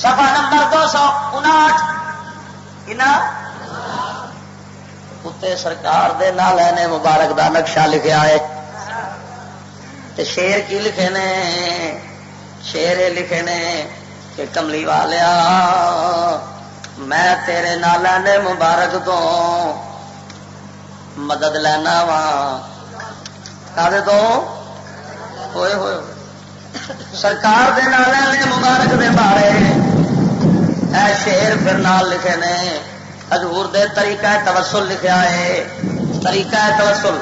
صفحہ نمبر 259 اتنے سرکار دے نالے نے مبارک دا نقشہ لکھیا ہے. تے شیر کی لکھے نے شیر لکھے نے کہ کملی والیا میں تیرے نالے نے مبارک تو مدد لینا وا کدے تو ہوئے ہوئے سرکار دے نالے نے مبارک دے بارے اے شیر پھر نال لکھے نے حضور دے طریقہ توسل لکھیا ہے. طریقہ توسل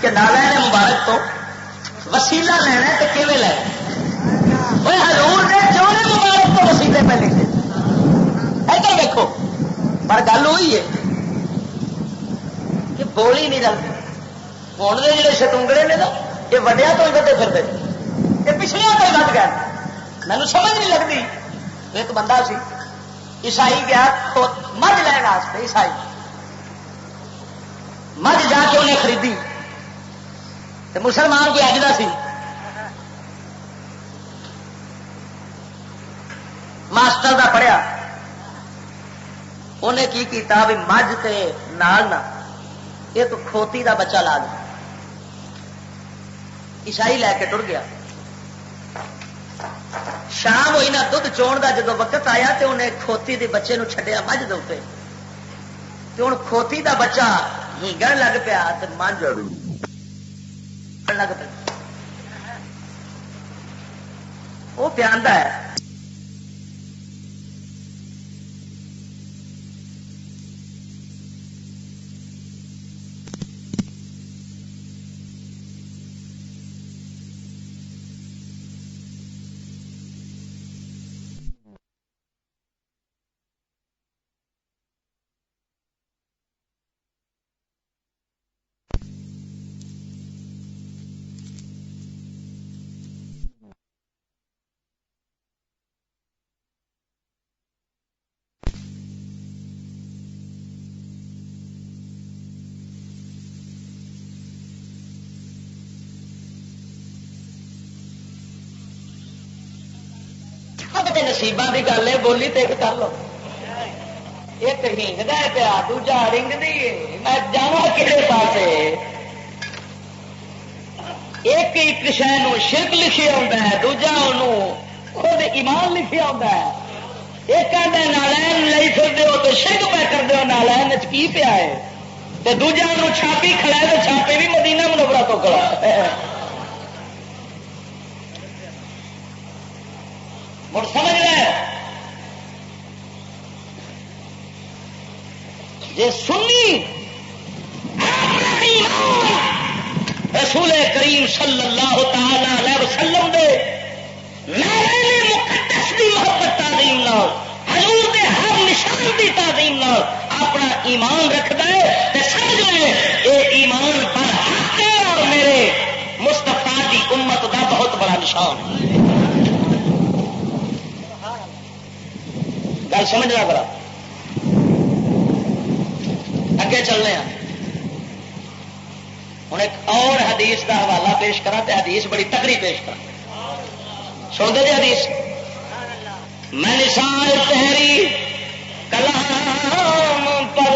کہ نالے نے مبارک تو وسیلہ لینا تو کیویں لینا حضور دے جوڑے مبارک تو وسیلے پہ لکھے. ادھر دیکھو پر گل ہوئی ہے کہ بولی نہیں رلتی. ہوں کے جڑے شتونگڑے نے نا یہ وڈیا تو ہی ودے پھرتے یہ پچھلے تو ہی ود گئے. مینو سمجھ نہیں لگتی. ایک بندہ سی عیسائی گیا تو مجھ لین واسطے عیسائی مجھ جا کے انہیں خریدی تو مسلمان کوئی اجدا سی ماسٹر دا پڑھیا انہیں کی کیتا بھی مجھ تے نال نہ یہ تو کھوتی دا بچہ لا دیا. عیسائی لے کے ٹر گیا شام ہوئی نہ دھد چون کا جدو وقت آیا تو انہیں کھوتی دے بچے نو چھڈیا مجھ دے اتنے ہوں کھوتی دا بچہ ہینگن لگ پیا تو مجھ لگ پیا وہ پیاندا ہے نصیباں کی گل ہے بولی تو ایک کر لو ایک ہینگدا ہے پیا دوجا رنگدی میں جانا کہڑے پاس ایک شہ شرک لکھے آتا ہے دوجا خود ایمان لکھے آتا ہے ایک کہتا ہے نالین لے پھر ہو تو شرک پہ کر دو نالین کی پیا ہے تو دوجا چھاپی کھڑا ہے تو چھاپے بھی مدینہ منورہ تو کھڑا ہے اور سمجھ رہے یہ سنی رسول کریم صلی اللہ تعالی علیہ وسلم دے نعرے مقدس دی محبت تعظیم نال حضور دے ہر نشان دی تعظیم نال اپنا ایمان رکھتا ہے تے سمجھ لے یہ ایمان پر حق ہے اور میرے مصطفیٰ دی امت دا بہت بڑا نشان ہے گل سمجھنا پڑا اگے چلنے ہیں ہوں ایک اور حدیث کا حوالہ پیش کرا تو حدیث بڑی تکڑی پیش کرا سنتے جی حدیث میں نثار تحری کلام پر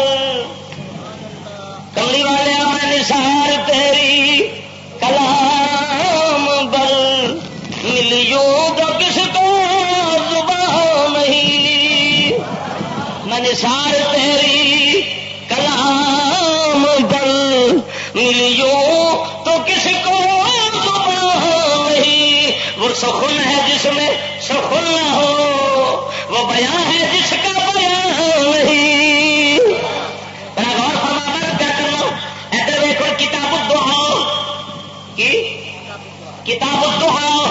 کملی والے میں نثار تحری کلام پر ملیوں تو کس کو زبان نہیں میں نثار تحری کلام پر ملیوں تو کس کو زبان نہیں وہ سخن ہے جس میں سخن نہ ہو وہ بیان ہے جس کا بیان نہیں بڑا غور فرما کیا کرنا ادھر دیکھو کتاب الدعاء کی کتاب الدعاء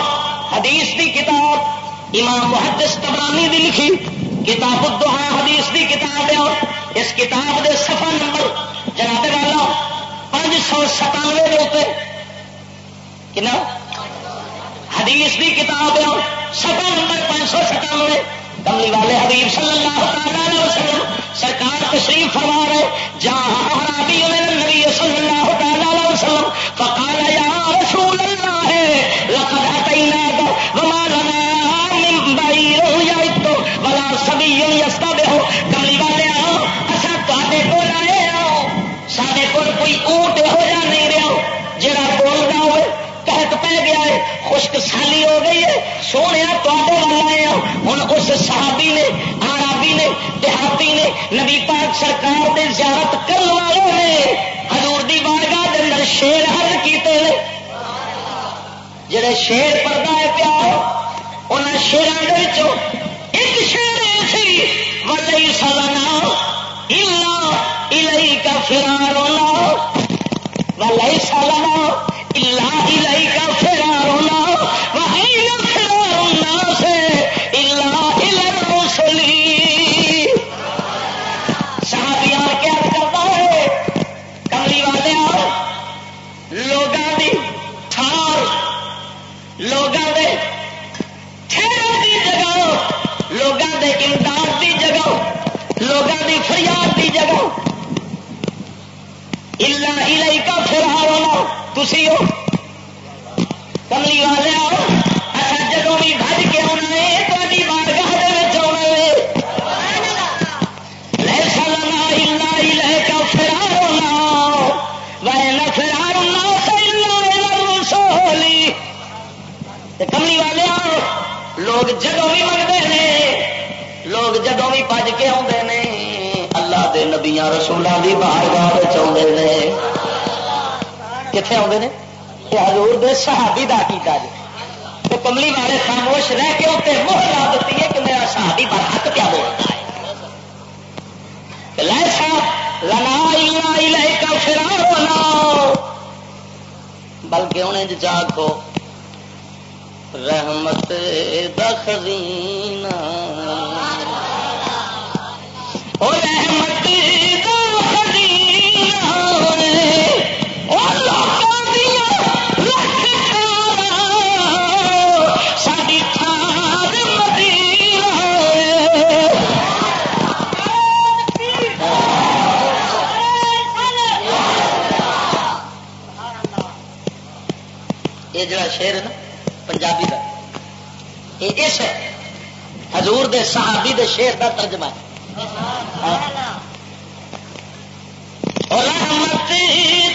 حدیث دی کتاب امام محدث طبرانی دی لکھی کتاب الدعاء حدیث دی کتاب ہے اس کتاب دے صفحہ نمبر جناب والا 597 کنا حدیث دی کتاب ہے صفحہ نمبر 597 کملی والے حبیب صلی اللہ علیہ وسلم سرکار تشریف فرما رہے جہاں اعرابی من النبی صلی اللہ علیہ وسلم فقال یا رسول اللہ لقد اتیناک وما لنا من بعیر یعط ولا صبی یستبح کملی والے اسا تواڈے کول آئے سارے کول کوئی اونٹ ہو جا نہیں رہا جڑا بول رہا ہوئے قحط پہ گیا ہے خشک سالی ہو گئی ہے سونے تے وال آئے ہوں اس صحابی نے آرابی نے دیہاتی نے نبی پاک سرکار دے زیارت کرنے والوں نے حضور دی بارگاہ دے اندر شیر حرض کیتے ہیں جڑے شیر پڑھتا ہے پیا ان شیروں ایک شیر ایسی ولی سلنا الا الیک فرارنا ولی سلنا الا الیک فرارنا وَأَيْنَ فِرَارُ النَّاسِ إِلَّا إِلَى الرُّسُلِ صحابیان کیا کرتا ہے کملی والے لوگاں دی تھار لوگاں دے ٹھہرن دی جگہ لوگاں دے امداد دی جگہ لوگاں دی فریاد دی جگہ الا الیک فرارنا تسی ہو کملی والے اچھا جدو بھی بج کے آنا ہے تاری بارگاہ آنا ہے لیسا لنا الا الیک فرارنا وَإِنَّ فِرَارَ النَّاسِ إِلَّا إِلَى الرُّسُلِ کملی والے جدوں بھی منگتے ہیں، لوگ جدوں بھی بج کے آتے ہیں اللہ دے نبیاں رسولوں کی بارگاہ آتے ہیں. کتنے آتے ہیں؟ حضور دے صحابی دا کیتا جی. تو کملی والے خاموش رہ کے اتنے مہر لا دیتی ہے کہ میرا صحابی برحق کیا بولتا ہے. لنا فرعون، بلکہ انہیں جاگو رحمت دا خزینہ، او رحمت دا خزینہ، او لوکاں دیاں لکھ تاراں ساڈی ٹھار مدینہ. یہ جڑا شعر ہے نا پنجابی کا، یہ اس حضور دے صحابی دے شعر کا ترجمہ ہے. اور رحمت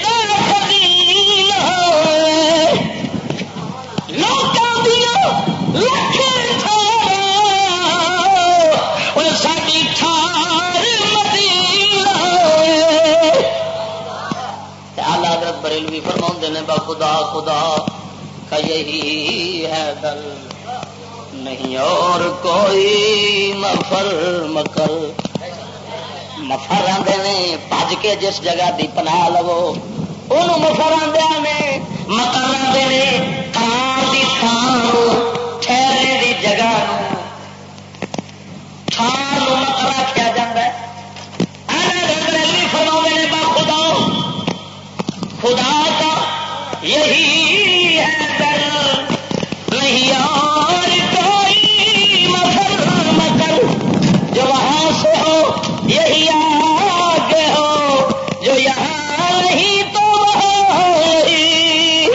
دا خزینہ لوکاں دیاں لکھ تھاراں او ساڈی ٹھار مدینہ. اعلی حضرت بریلوی فرماؤندے نے با خدا خدا کا یہی ہے دل، نہیں اور کوئی مفر مکر. مفر آدھے نے بج کے جس جگہ دی پناہ لو انہوں مفر آدھے نے، مکر آدھے نے قرار دی تھان ٹھہرنے دی جگہ تھان مکر آخیا جاتا ہے. فرما نے با خدا خدا کا یہی ہے در، نہیں اور کوئی مفر مکر. جو وہاں سے ہو یہی آگے ہو، جو یہاں نہیں تو وہاں نہیں.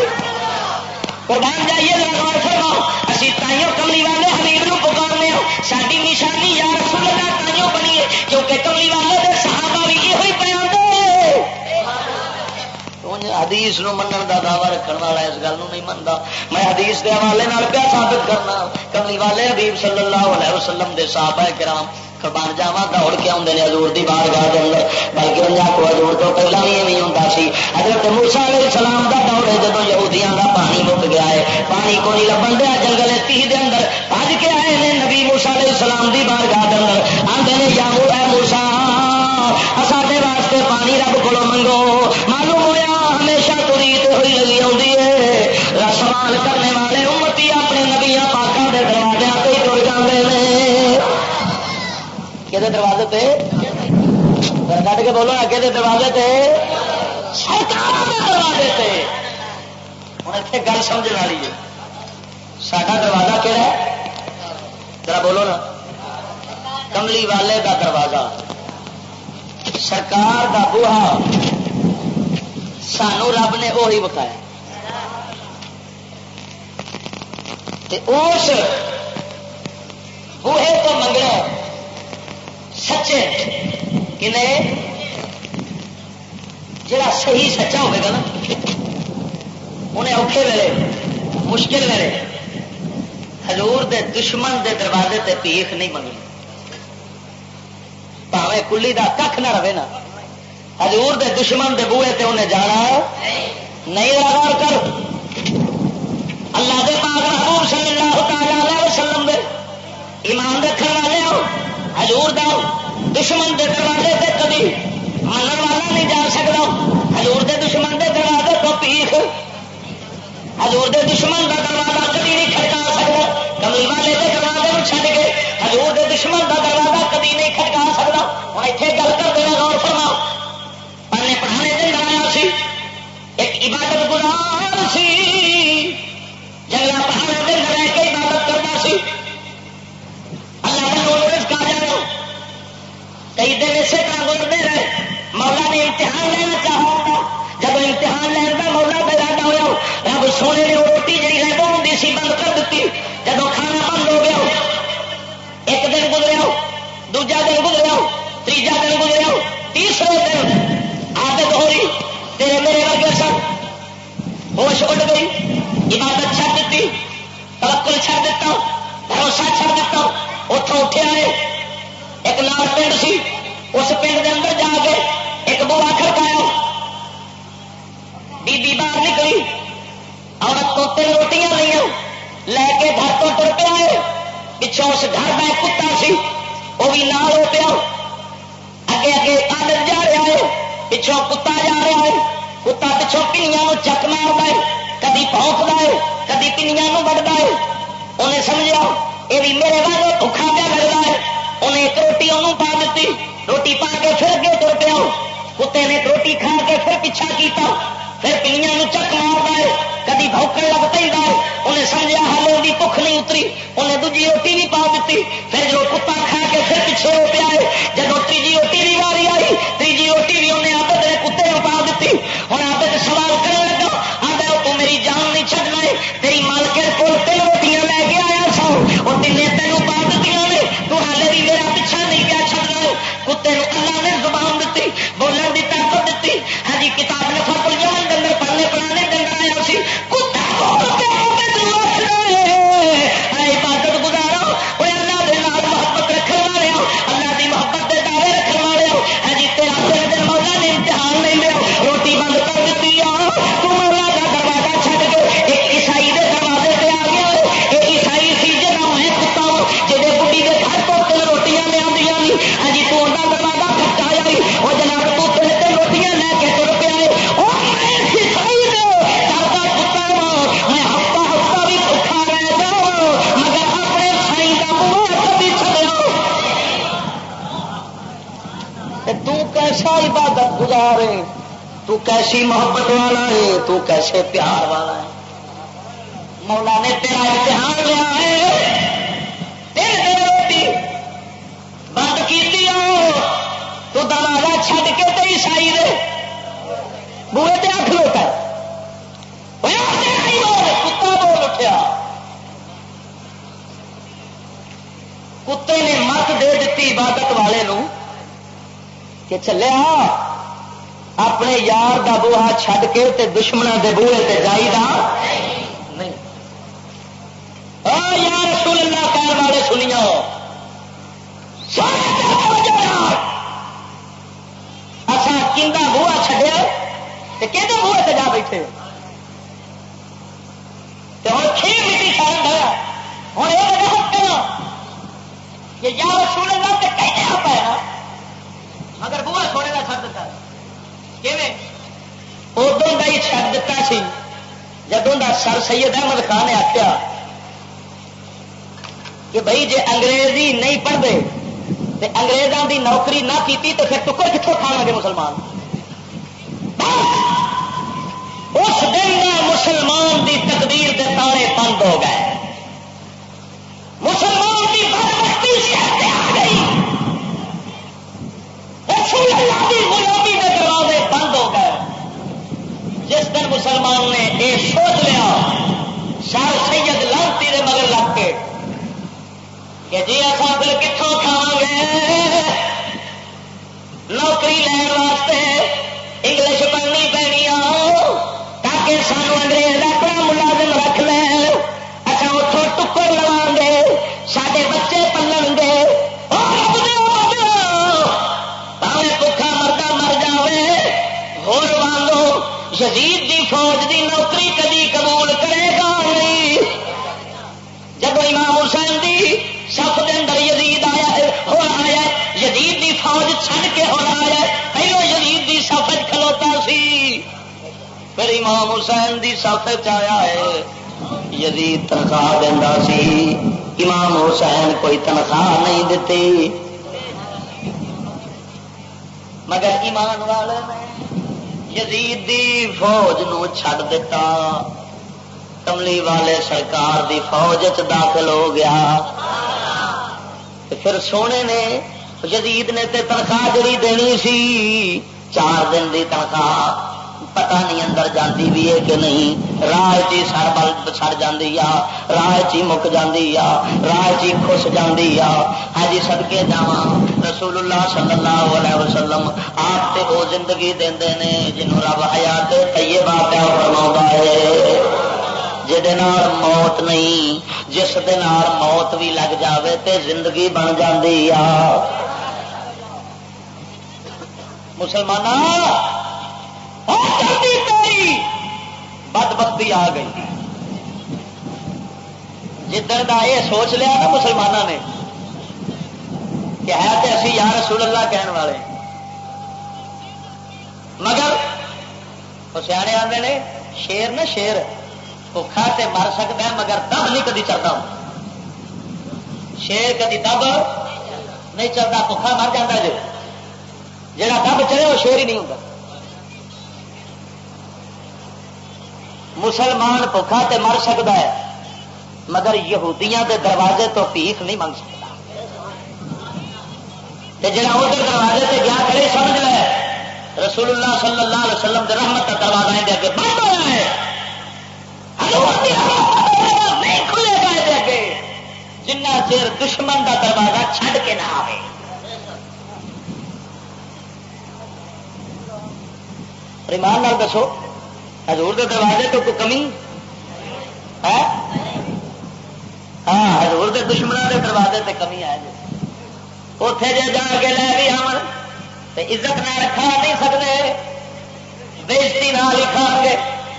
قربان جائیے غور فرماؤ. اسی تائیوں کملی والے حبیب نو پکارنے ہو، ساری نشانی یا رسول اللہ تائیوں بنی ہے کیونکہ کملی والے دے صحابہ بھی یہ ہوئی پہ آتے. حدیث نو منن دا دعوی رکھن والا اس گل نو نہیں منتا. میں حدیث دے حوالے نال پیا ثابت کرنا. کملی والے حبیب صلی اللہ علیہ وسلم دے صحابہ کرام قربان جاواں دوڑ کے آتے ہیں حضور دی بارگاہ دے اندر. بلکہ انجا کو حضور تو پہلا بھی ایویں ہوندا سی. حضرت موسیٰ علیہ السلام دا دور ہے جدوں یہودیاں دا پانی مک گیا ہے، پانی کو نہیں لبن دیا، جنگل تیہ دے اندر بھج کے آئے نے نبی موسیٰ علیہ السلام دی بارگاہ دے اندر. آندے نے یا موسیٰ ساڈے واسطے پانی رب کولوں منگو. معلوم ہویا ہمیشہ تریت ہوئی لگی آتی ہے. سوال کرنے والے امتی اپنے نبیاں پاکاں دے دروازے تے ہی ٹر جاندے نے. کہ دروازے پہ کٹ کے بولو کہ دروازے پہ سرکار کے دروازے پہ. ہوں اتنے گل سمجھ والی ہے. ساڈا دروازہ کہڑا ہے؟ ذرا بولو نا. کملی والے کا دروازہ، سرکار کا بوہا سانو رب نے وہی بکھایا. اس بوہے تو منگنا سچے کنے جڑا صحیح سچا ہوگا نا انہیں اوکھے ویلے مشکل ویلے حضور دے دشمن دے دروازے تے بھیک نہیں منگنی. پاوے کلی دا کھ نہ رہے نا، حضور دے دشمن دے بوئے تے انہیں جانا نہیں. غور کر اللہ دے پاک رسول صلی اللہ تعالی علیہ وسلم دے ایمان رکھنے والے ہو، حضور دا دشمن دے دروازے تے کبھی منن والا نہیں جا سکتا. حضور دے دشمن دے دروازے تو پیخ حضور دے دشمن دا دروازہ کبھی نہیں کھڑکا سکتا. کملی والے دے دروازے کو چھڈ کے حضور دے دشمن دا دروازہ کبھی نہیں کھڑکا سکتا. ہوں اتنے گل کر دینا، غور فرماؤ. پہلے پڑھانے دن آیا سی ایک عبادت گزار سی، جنگل پہاڑوں کے اندر رہ کے عبادت کرتا سی. اللہ نے وہ رزق آ جانا. کئی دن اسی طرح گزرتے رہے. مولا نے امتحان لینا چاہا. جب امتحان لینا کا مولا کا ارادہ ہوا، رب سونے نے روٹی جی رہتا ہوں سی بند کر دیتی. جب کھانا بند ہو گیا، ایک دن گزریا، دوجا دن گزریا، تیجا دن گزریا، تیسرے دن عادت ہو رہی تیرے میرے ورگے سب ہوش اڑ گئی، عبادت چھڈ دیتی، توکل چھڈ دیتا، بھروسہ چھڑ دیتا اتوں اٹھے آئے ایک نال پنڈ سی اس پنڈ کے اندر جا کے ایک بوا کھڑکایا بی بی باہر نکلی عورت تو 3 روٹیاں لیا لے کے گھر تو تر پیا ہے پچھوں اس گھر کا ایک کتا سی وہ بھی نال ہو پیا اگے اگے آدر جا رہا ہے پچھوں کتا جا رہا ہے کتا پچھوں پنیاں چک مارتا ہے کدی پونکتا ہے کدی پنیاں وڑتا ہے انہیں سمجھا یہ بھی میرے والے بھوکھا پیا لگتا ہے انہیں ایک روٹی انہوں پا دیتی روٹی پا کے پھر اگے تر پیا کتے نے روٹی کھا کے پھر پیچھا کیتا پھر پنیاں چک مارتا ہے کدی بھوکن لگ پہ انہیں سمجھا ہالے کی بھوک نہیں اتری انہیں دوجی روٹی بھی پا دیتی پھر جو کتا کھا کے پھر پیچھے ہو پیا ہے جب تیجی روٹی بھی واری آئی تیجی روٹی بھی انہیں آدت نے کتے کو پا دیتی ہوں آدت سوال کرنے لگا آدھا تو میری جان نہیں چڑھنا ہے تیری مالکن کو 3 روٹیاں لے کے آیا سو اور 3 تینوں پا دیتی نے تو ہالے بھی میرا پیچھا نہیں پیا چڑھنا ہے کتے اللہ نے زبان دیتی بولن کی طاقت دیتی ہاں جی کتاب نے فصل جان کے اندر پڑھنے پڑھانے ڈنگر آیا سی کتا عبادت گزارو وہ اللہ کے نال محبت رکھنے والے اللہ کی محبت کے دعوے رکھنے والے ہاں جی تیرا دن مولا نے امتحان نہیں لیا روٹی بند کر دیتی تو مولا کا دروازہ چھڈ کے ایک عیسائی کے دروازے پہ آ گیا ایک عیسائی سی جہاں میں کتا جی بڑھی کے گھر تو 3 روٹیاں لیا ہاں جی تو انہیں دروازہ کھٹایا وہ جناب تو 3 روٹیاں لے کے تر پیا ہے میں ہفتہ ہفتہ بھی بھوکا رہ جاؤ مگر اپنے سائی کا بوا کبھی چھڈو تو کیسا عبادت گزار ہے تو کیسی محبت والا ہے تو کیسے پیار والا ہے مولا نے تیرا امتحان لیا ہے تیرے روٹی بند کی تو دروازہ چھڈ کے تو عیسائی دے بوئے تے آ کھلوتا ہے کتا بول اٹھیا کتے نے مت دے دیتی عبادت والے نو کہ چلیا اپنے یار دا بوہا چھڈ کے تے دشمنوں دے بوہے تے جائی دا نہیں یا رسول اللہ کہنے والے سنیو اچھا کندا بوہا چھڈیا تے کہدے بوہے تے جا بیٹھے ہوں کھیر مٹی کھان دیا ہوں یہ حق کرنا کہ یا رسول اللہ تے کہنے آپ ہے نا مگر بوا تھوڑے کا چھڈ دیتا ادوں کا ہی چھڈ دیتا سی جدوں کا سر سید احمد خان نے آخیا کہ بھائی جے انگریزی نہیں پڑھتے تو انگریزوں کی نوکری نہ کی تو پھر ٹکر کتوں کھانا گے مسلمان اس دن میں مسلمان کی تقدیر کے تارے بند ہو گئے مسلمان کی بدبختی سے آ گئی رسول اللہ کی غلامی کے دروازے بند ہو گئے جس دن مسلمان نے یہ سوچ لیا سر سید لانتی کے مگر لگ کے کہ جی اصا پھر کتوں کھاؤ گے نوکری لین واسطے انگلش پڑھنی پینی تاکہ سانو انگریز اپنا ملازم رکھ لے اچھا اتوں ٹکر لوا گے سارے بچے پلن گے پاوے بکھا مردہ مر جائے ہور وانگو یزید دی فوج دی نوکری کدی قبول کرے گا نہیں جب امام حسین دی صف کے اندر یزید آیا ہو آیا یزید دی فوج چھڈ کے ہو آیا پہلو یزید دی صف کھلوتا سی پھر امام حسین دی صف آیا ہے یزید تنخواہ دینا سی امام حسین کوئی تنخواہ نہیں دیتی مگر ایمان والے نے یزید دی فوج نو چھڈ دیتا کملی والے سرکار دی فوج چ داخل ہو گیا پھر سونے نے یزید نے تے تنخواہ جڑی دینی سی 4 دن دی تنخواہ پتہ نہیں اندر جاندی بھی ہے کہ نہیں راہ چی سر بل سڑ جاندی آ راہ چی مک جاندی آ راہ چی خس جاندی آ ہاں جی صدقے جاواں رسول اللہ صلی اللہ علیہ وسلم آپ تے وہ زندگی دیندے نے جنوں رب حیات طیبہ پیا فرماوندا ہے جہدے نال موت نہیں، جس دے نال موت بھی لگ جاوے تے زندگی بن جاندی آ۔ مسلماناں جلدی تیری بدبختی آ گئی جدھر دا یہ سوچ لیا نا مسلمانوں نے کہ ہے تو اسی یا رسول اللہ کہنے والے، مگر وہ سیانے آتے نے شیر نہ شیر بھوکھا تے مر سکتا ہے مگر دب نہیں کدی چڑھتا، شیر کدی دب نہیں چلتا، بھوکھا مر جاتا جو جڑا دب چڑھے وہ شیر ہی نہیں ہوتا۔ مسلمان بھوکھا تے مر سکتا ہے مگر یہودیاں دے دروازے تو بھیک نہیں منگ سکتا، تے جڑا ادھر دروازے تے گیا کھڑے سمجھ لے رسول اللہ صلی اللہ علیہ وسلم دے رحمت کا دروازہ دے اگے بند ہوا ہے، نہیں کھلے گا دے اگے جنہ چیر دشمن دا دروازہ چھڈ کے نہ آئے۔ ایمان نال دسو حضور دے دروازے تو کوئی کمی ہے؟ ہاں حضور دے دشمنوں دے دروازے تے کمی ہے جی، اتے جے جا کے لے بھی آن تو عزت نہ رکھا نہیں سکتے، بےزتی نہ لکھا گے۔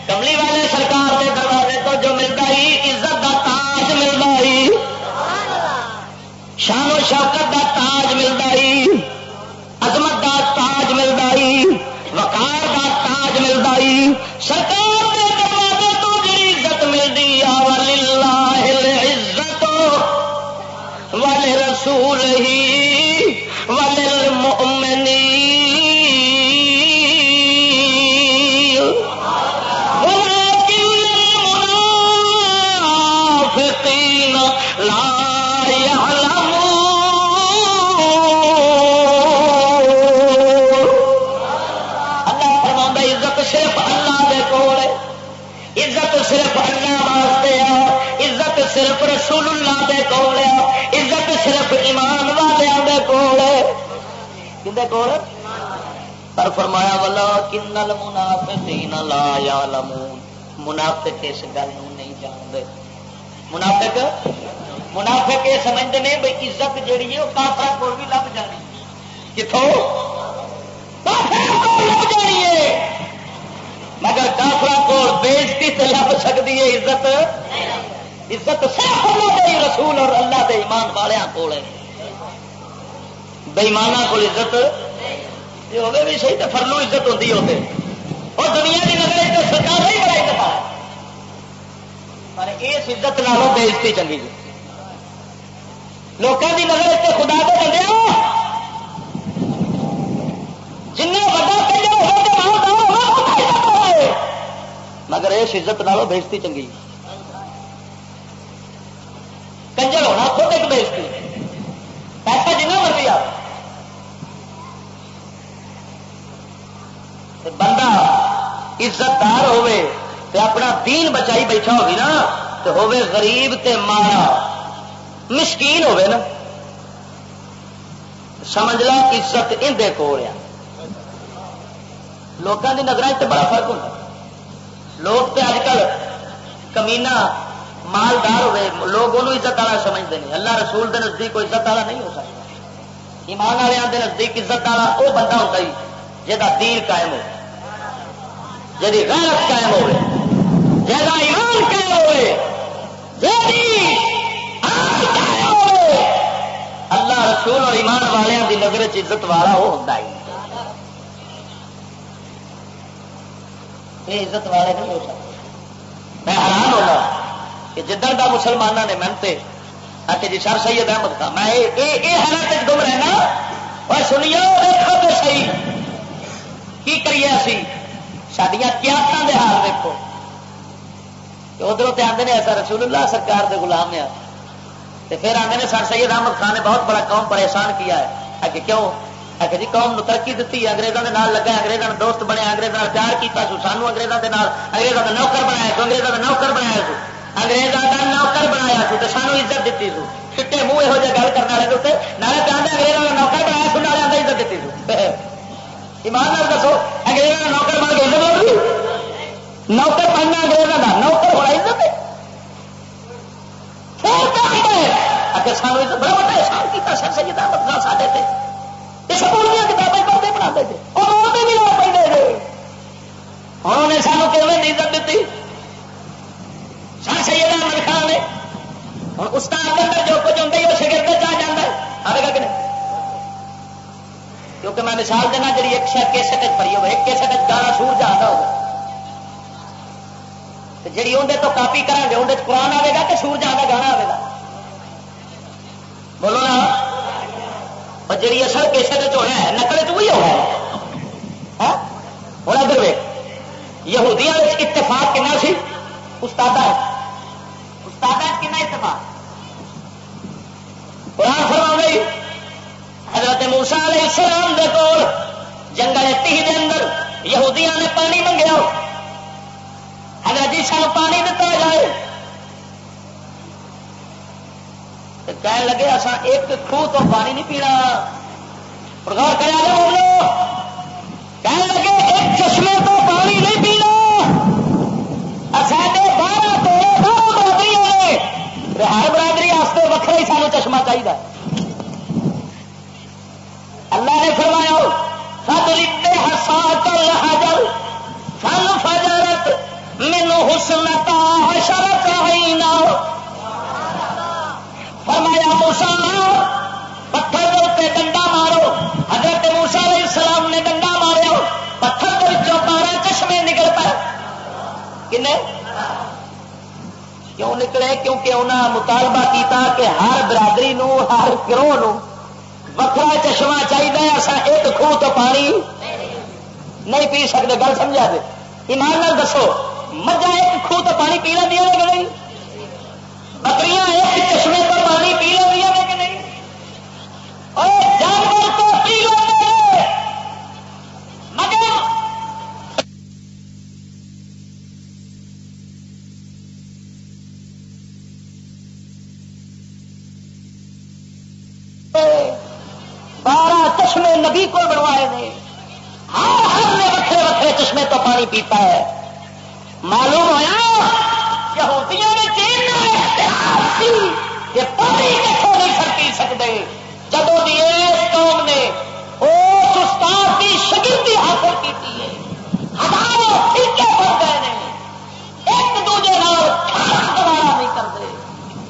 کملی والے سرکار کے دروازے تو جو ملتا ہی عزت دا تاج ملتا ہی، شان و شوکت دا تاج ملتا ہی، عظمت دا تاج ملتا ہی، وقار دا تاج ملتا ہی، سرکار کے دروازے تو جی عزت ملتی آ وللہ العزت ولرسولہ وللمؤمنین ولكن المنافقین لا صرف اللہ دے کول ہے، عزت صرف اللہ واسطے ہے، عزت صرف رسول اللہ دے کول ہے، عزت صرف ایمان والوں دے کول ہے۔ کدے کول؟ پر فرمایا ولکن المنافقین لا یعلمون، منافق اس گل نہیں جانتے۔ منافق یہ سمجھتے ہیں بھائی عزت جیڑی ہے وہ کافر کول بھی لب جانی، کتوں؟ کافر کول لب جانی ہے، مگر کافر کو بےزتی سے لب سکتی ہے عزت صرف اللہ دے رسول اور اللہ دے ایمان والوں کول ہے۔ بےمانہ کو عزت یہ ہوگی بھی صحیح تو فرلو عزت ہوتی ہوتے اور دنیا کی نظر تو سرکار ہی بڑا عزت ہے، پر اس عزت نالوں بےزتی چنگی جی لوگوں کی نظر سے خدا کے بندے جنہیں بڑا کنجر ہو مگر اس عزت نالوں بےزتی چنگی، کنجر ہونا خود ایک بےزتی، پیسہ جنہ مرضی آ بندہ عزت دار ہوئے تے اپنا دین بچائی بیٹھا ہوگی نا تو ہوئے غریب تے مارا مسکین ہوئے نا سمجھ لا عزت اندے کول ہے۔ لوگوں کی نظر سے بڑا فرق ہوتا، لوگ تے اج کل کمینا مالدار ہوئے لوگ انہوں عزت والا سمجھتے ہیں، اللہ رسول دے نزدیک کوئی عزت والا نہیں ہو سکتا۔ ایمان والوں کے نزدیک عزت والا وہ بندہ ہوتا ہی جہاں دین قائم ہو، جہی غیرت قائم ہوئے، جہاں ایمان قائم ہوئے، اللہ رسول اور ایمان والوں کی نظر عزت والا وہ ہوتا ہی، یہ عزت والے نہیں ہو سکتے۔ میں حیران ہوگا کہ جدھر کا مسلمانوں نے محنتے آ کے جی سر سید احمد خان میں یہ حالت گم رہنا اور سنیو دیکھو تو صحیح کی کریے اسی سڈیا قیادتاں دے حال دیکھو، ادھروں تے آتے ہیں ایسا رسول اللہ سرکار دے غلام ہے، پھر آتے ہیں سر سید احمد خان نے بہت بڑا قوم پر احسان کیا ہے۔ کہ کیوں؟ کہ جی قوم نو ترقی دیتی، انگریزوں کے نال لگا، انگریزوں نے دوست بنے، انگریزوں نے پیار کیا سو، سانو انگریزوں کے نال انگریزوں کا نوکر بنایا سو، انگریزوں کا نوکر بنایا سو، انگریزوں کا نوکر بنایا سو تو سانو عزت دیتی سو، چٹے منہ یہو جہ گل کرنے والے اتنے نالے چاہتے انگریزوں کا نوکر بنایا سو، نالے آتا عزت دیتی سو۔ ایمان نال دسو انگریزوں کا نوکر بن کے عزت ہوگی؟ نوکر بننا انگریزوں کا نوکر ہونا عزت ہے؟ سانو بڑا بڑا احسان کیا سر سید احمد خان ساڈے تے یہ سکول دیا کتابیں پڑھتے پڑھاتے تھے اور روتے بھی لوگ پڑھتے تھے انہوں نے سانو کیویں عزت دیتی سر سید احمد خان نے ہوں استاد کے اندر جو کچھ ہوتا ہے وہ شگرد آ جاتا ہے آئے گا کہ نہیں کیونکہ میں مثال دینا جی ایک شاید کیسٹ پڑی ہو ایک کیسٹ گانا سور جانا ہوگا جی اندر تو کاپی کریں گے اندر قرآن آئے گا کہ سور جہاں کا گانا آئے گا بولو نا اور جی اصل کیسٹ ہونا ہے نقل چ وہی ہوگا ہوں ادھر ویک یہودیاں اتفاق کنا سی استاد کنا اتفاق قرآن فرما گئی حضرت موسیٰ علیہ السلام دے کول جنگل تیہ دے اندر یہودیاں نے پانی منگیا حضرت جی سانو پانی دتا جائے کہنے لگے اصا ایک خوہ تو پانی نہیں پینا اور غور کرا جا بولو کہنے لگے ایک چشمے تو پانی نہیں پینا ساڈے 12 برادری ہوئے ہر برادری واسطے وکرا ہی سانو چشمہ چاہیے اللہ نے فرمایا فضرب بحصاك الحجر فانفجرت منه اثنتا عشرة عینا فرمایا موسیٰ پتھر کے اتنے ڈنڈا مارو حضرت موسیٰ علیہ السلام نے ڈنڈا ماریا پتھر کے وچوں 12 چشمے نکل پے کنے کیوں نکلے کیونکہ انہاں مطالبہ کیتا کہ ہر برادری نو ہر گروہ نو وکرا چشمہ چاہیے اصا ایک خوہ تو پانی نہیں پی سکتے گل سمجھا دے ایمان نال دسو مجھا ایک خوہ تو پانی پی لیا کہ نہیں بکریاں ایک چشمے تو پانی پی لیا کہ نہیں اور جانور تو پی لیتے مگر چشمے نبی کو بنوائے نے ہر نے وکھرے وکھرے چشمے تو پانی پیتا ہے معلوم ہوا یہودیاں نے کہ پانی کتوں نہیں کر پی سکتے جدو بھی اس قوم نے اس استاد کی شگردی حاصل کی ہے ہزاروں ٹھیکے پڑ گئے ہیں ایک دوجے گوارا نہیں کرتے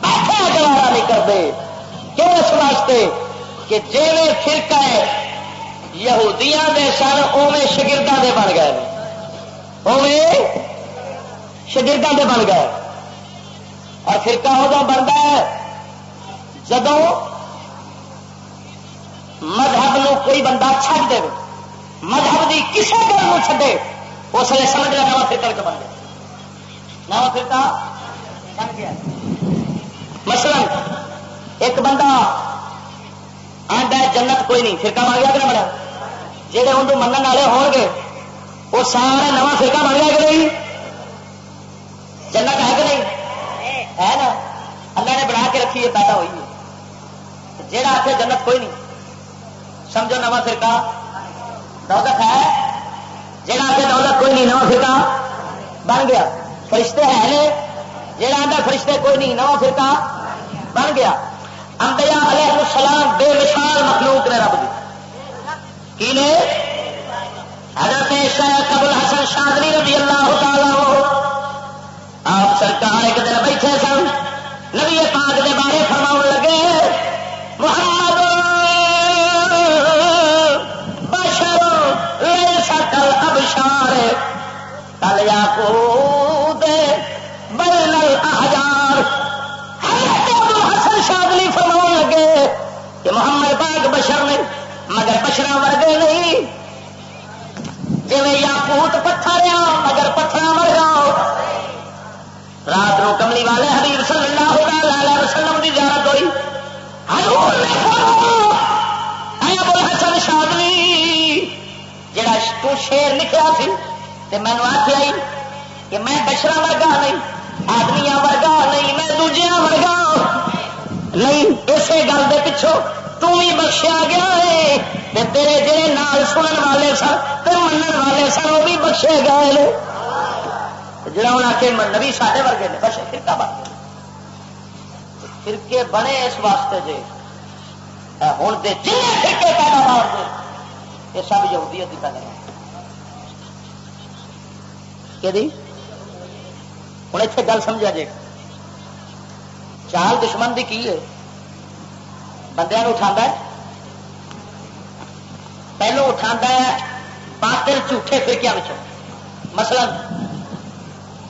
بیٹھا گوارا نہیں کرتے کیوں اس واسطے کہ جیویں فرقہ ہے یہودیاں دے سن اوے شگرداں دے بن گئے اوے شگرداں دے بن گئے اور فرقہ ادو بنتا ہے جدو مذہب نو کوئی بندہ چھڈ دے مذہب کی کسی گل کو چھڈے اس لیے سمجھ لیا نواں فرقہ بن گیا نواں فرقہ بن گیا مثلا ایک بندہ آتا ہے جنت کوئی نہیں فرقہ بن گیا کہ نہیں بڑا جہے اندر منن والے ہون گے وہ سارا نواں فرقہ بن گیا کہ نہیں جنت ہے کہ نہیں ہے نا اللہ نے بنا کے رکھی ہے پیدا ہوئی ہے جہاں آخر جنت کوئی نہیں سمجھو نواں فرقہ دولت ہے جہاں آخر دولت کوئی نہیں نواں فرقہ بن گیا فرشتے ہیں جہاں آتا فرشتے کوئی نہیں نواں فرقہ بن گیا انبیاء علیہ السلام بے مثال مخلوق نے رب کی نے حضرت شیخ ابو الحسن شاذلی رضی اللہ تعالی آپ سرکار ایک دن بیٹھے سن نبی پاک کے بارے فرماؤ لگے محمد بشر لیس کالابشار کل یاقوت بین الاحجار حضرت ابو الحسن شاذلی فرماؤ لگے کہ محمد پاک بشر نے مگر بشرا ورگے نہیں جی یاقوت پتھر مگر پتھر ورگا رات کو کملی والے حبیب صلی اللہ علیہ وسلم کی زیارت ہوئی حضور نے اے ابو الحسن شاذلی جڑا تو شیر لکھا سی تے مینوں آکھیا کہ میں بشرا ورگا نہیں آدمیاں ورگا نہیں میں دوجیاں ورگا نہیں اسی گل دے پچھوں تو بھی بخشیا گیا ہے تے تیرے جڑے نال سنن والے سن تے منن والے سن وہ بھی بخشے گئے جڑا ہوں آ کے نبی ساڈے ورگے نے بس فرقہ بن گیا فرقے بنے اس واسطے جی ہوں تو جن فرقے پیدا مار دے یہ سب یہودیت کی پیدا مار کہ ہوں اتنے گل سمجھا جی چال دشمن کی ہے بندیاں اٹھا ہے پہلو اٹھا ہے باطل جھوٹے فرقیاں مثلا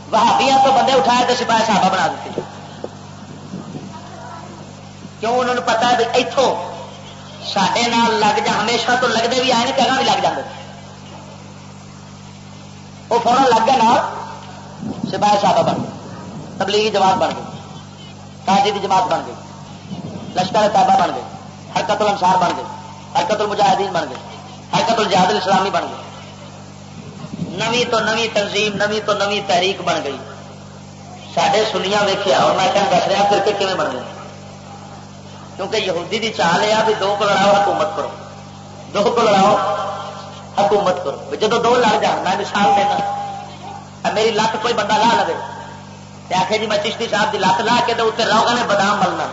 وہابیاں تو بندے اٹھائے تو سپاہی صحابہ بنا دیتے کیوں انہوں نے پتا ہے بھی اتوں سڈے نال لگ جا ہمیشہ تو لگتے بھی آئے کہ بھی لگ جاتے وہ فوراً لگ گئے نال سپاہی صحابہ بن گئے تبلیغی جماعت بن گئی قاضی کی جماعت بن گئی لشکر طیبہ بن گئی حرکت الانصار بن گئی حرکت المجاہدین بن گئی حرکت الجہاد الاسلامی بن گئی نویں تو نویں تنظیم نویں تو نویں تحریک بن گئی سڈے سنیاں ویخیا اور میں کیا دس رہا پھر کیون بن گئے کیونکہ یہودی کی چال یہ بھی دو کو لڑاؤ حکومت کرو دو کو لڑاؤ حکومت کرو جب دو لڑ جان میں مثال دینا میری لت کوئی بندہ لا لے آخر جی میں چشتی صاحب کی لت لا کے اتنے روغن نے بادام ملنا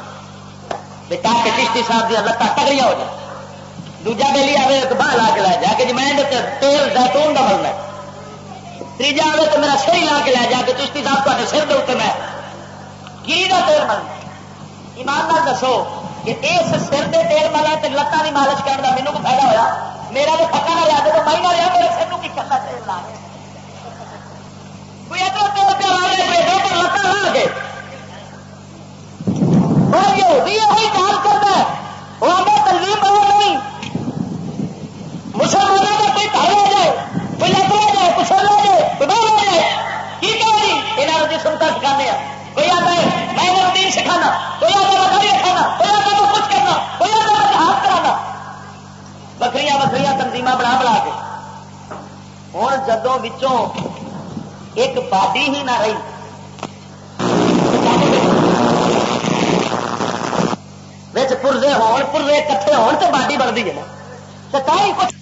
تاکہ چشتی صاحب کی لتاں تگڑیاں ہو جائیں دوجا بیلی آئے ایک باہ لا کے لے جا کہ جی میں تیل زیتون کا ملنا تیجا آئے تو میرا سر ہی لا کے لے جا کہ چشتی صاحب تے سر کے اتنے میں کی کا تیل ملنا ایماندار دسو کہ اس سر کے تیل ملا تو لتاں کی مالش کرنے کا مینوں کو فائدہ ہوا میرا تو پکا نہ لیا تو میں نہ لیا میرے سر کو کی کرنا تیل لا کوئی ادھر تیل پہ لا گئے لتاں لا گئے وہی کام کرتا ہے وہ ہمیں تنظیم بنا نہیں مسلمانوں کا کوئی گھر لے جائے کوئی لت لے جائے کچھ لے جائے کوئی باہر لے جائے کی کہانی یہاں جسمتا سکھانے کوئی آتا ہے میں نے دین سکھانا کوئی آتا ہے بکری کھانا کوئی آتا ہے کچھ کرنا کوئی آتا ہے ہاتھ کرانا بکریاں بکریاں تنظیم بنا بنا کے ہوں جدوں وچوں ایک باڈی ہی نہ رہی پرزے ہون پرزے کٹھے ہون تو باڈی بنتی ہے نا تو کچھ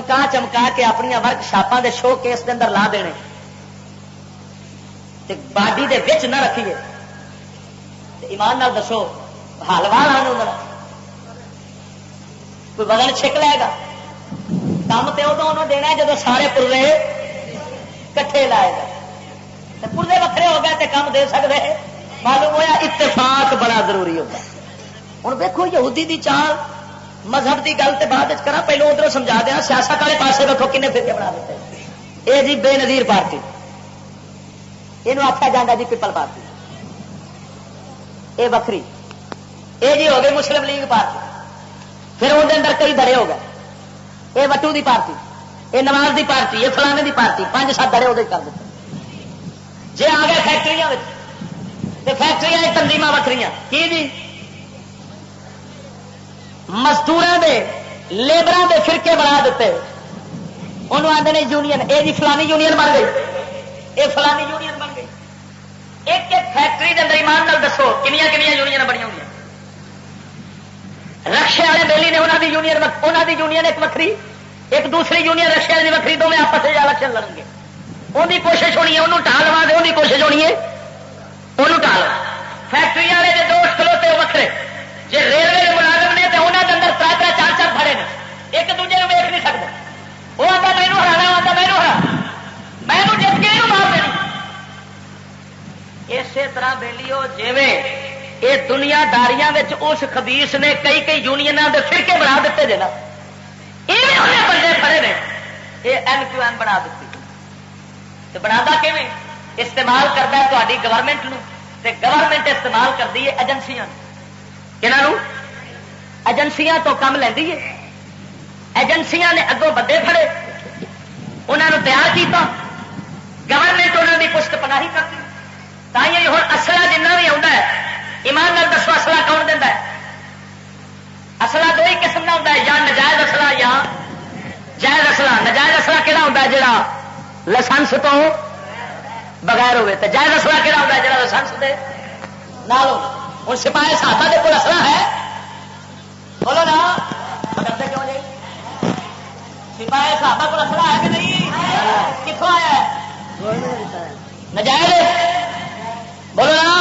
چمکا چمکا کے اپنی ورک شاپاں دے شو کیس دے اندر لا دینے تے باڈی دے وچ نہ رکھیے تے ایمان نال دسو حلوا لانے کوئی وزن چھک لے گا؟ کام تو ادو انہوں دینا ہے جب سارے پورے کٹھے لائے گا. پورے وکھرے ہو گئے تو کام دے سکتے. معلوم ہوا اتفاق بڑا ضروری ہوتا. ہوں دیکھو یہودی دی چال مذہب دی گل تو بعد کرا، پہلو ادھر سمجھا دیا. سیاست والے پاسے دیکھو کنے فرقے بنا دیتے. یہ جی بے نظیر پارٹی، یہ آخیا جاتا جی پیپل پارٹی، یہ وکری. یہ جی ہو گئی مسلم لیگ پارٹی. پھر وہ اندر کئی دڑے ہو گئے. یہ وٹو دی پارٹی، یہ نواز دی پارٹی، یہ فلانے دی پارٹی. 5-7 دڑے وہ کر دیتے. جی آ گئے فیکٹری فیکٹری تنظیم وکری کی جی مزدوروں کے لیبر کے فرقے بنا دیتے. انہوں آتے ہیں یونین، یہ جی فلانی یونین بن گئی، یہ فلانی یونین بن گئی. ایک ایک فیکٹری کے اندر ایمان نال دسو کنیاں کنیاں یونین بنی ہوئی. رکشے والے بیلی نے انہوں دی یونین ایک وکری، ایک دوسری یونین رکشے والی وکری. دونوں آپس میں الیکشن لڑیں گے. ان کی کوشش ہونی ہے انہوں ٹال لوا دے، ان کی کوشش ہونی ہے انہوں ٹال. فیکٹری والے جو دوست کھلوتے وہ وکرے. جی ریلوے کے ملازم نے تو انہوں کے اندر 3-4 کھڑے نے، ایک دوجے کو ویچ نہیں سکتے. وہ آتا مینو ہرانا، آتا مینو ہرا، میں جت کے یہ مار دینی. اسی طرح بیلی ہو جیویں یہ دنیا داریاں اس خبیث نے کئی یونین کے فرقے بنا دیتے جے نا، یہ بندے کھڑے نے. یہ NQN بنا دیتی. بنا کیویں؟ استعمال کرتا ہے تاری گورنمنٹ نو، تے گورنمنٹ استعمال کرتی ہے ایجنسیاں. کنہوں؟ ایجنسیاں تو کم لینی ہے. ایجنسیاں نے اگوں بندے کھڑے، انہوں نے تیار کیتا، گورنمنٹ انہوں کی پشت پناہی کرتی. تھی ہوں اصلہ جنہ بھی آتا ہے، ایمان نال دسو اصلہ کون دینا ہے؟ اصلہ 2 ہی قسم کا ہوتا ہے، یا نجائز اصلہ یا جائز اصلہ. نجائز اصلہ کہڑا ہوتا ہے؟ جڑا لائسنس تو بغیر ہوئے. تو جائز اصلہ کہڑا ہوتا ہے؟ جڑا لائسنس دے نال ہو. ہوں سپاہی صحابہ دے کول اصلہ ہے؟ بولو نا، کرتے کیوں جی؟ سپاہی صحابہ کول اصلہ ہے کہ نہیں؟ کتوں آیا ہے؟ نجائز. بولو نا،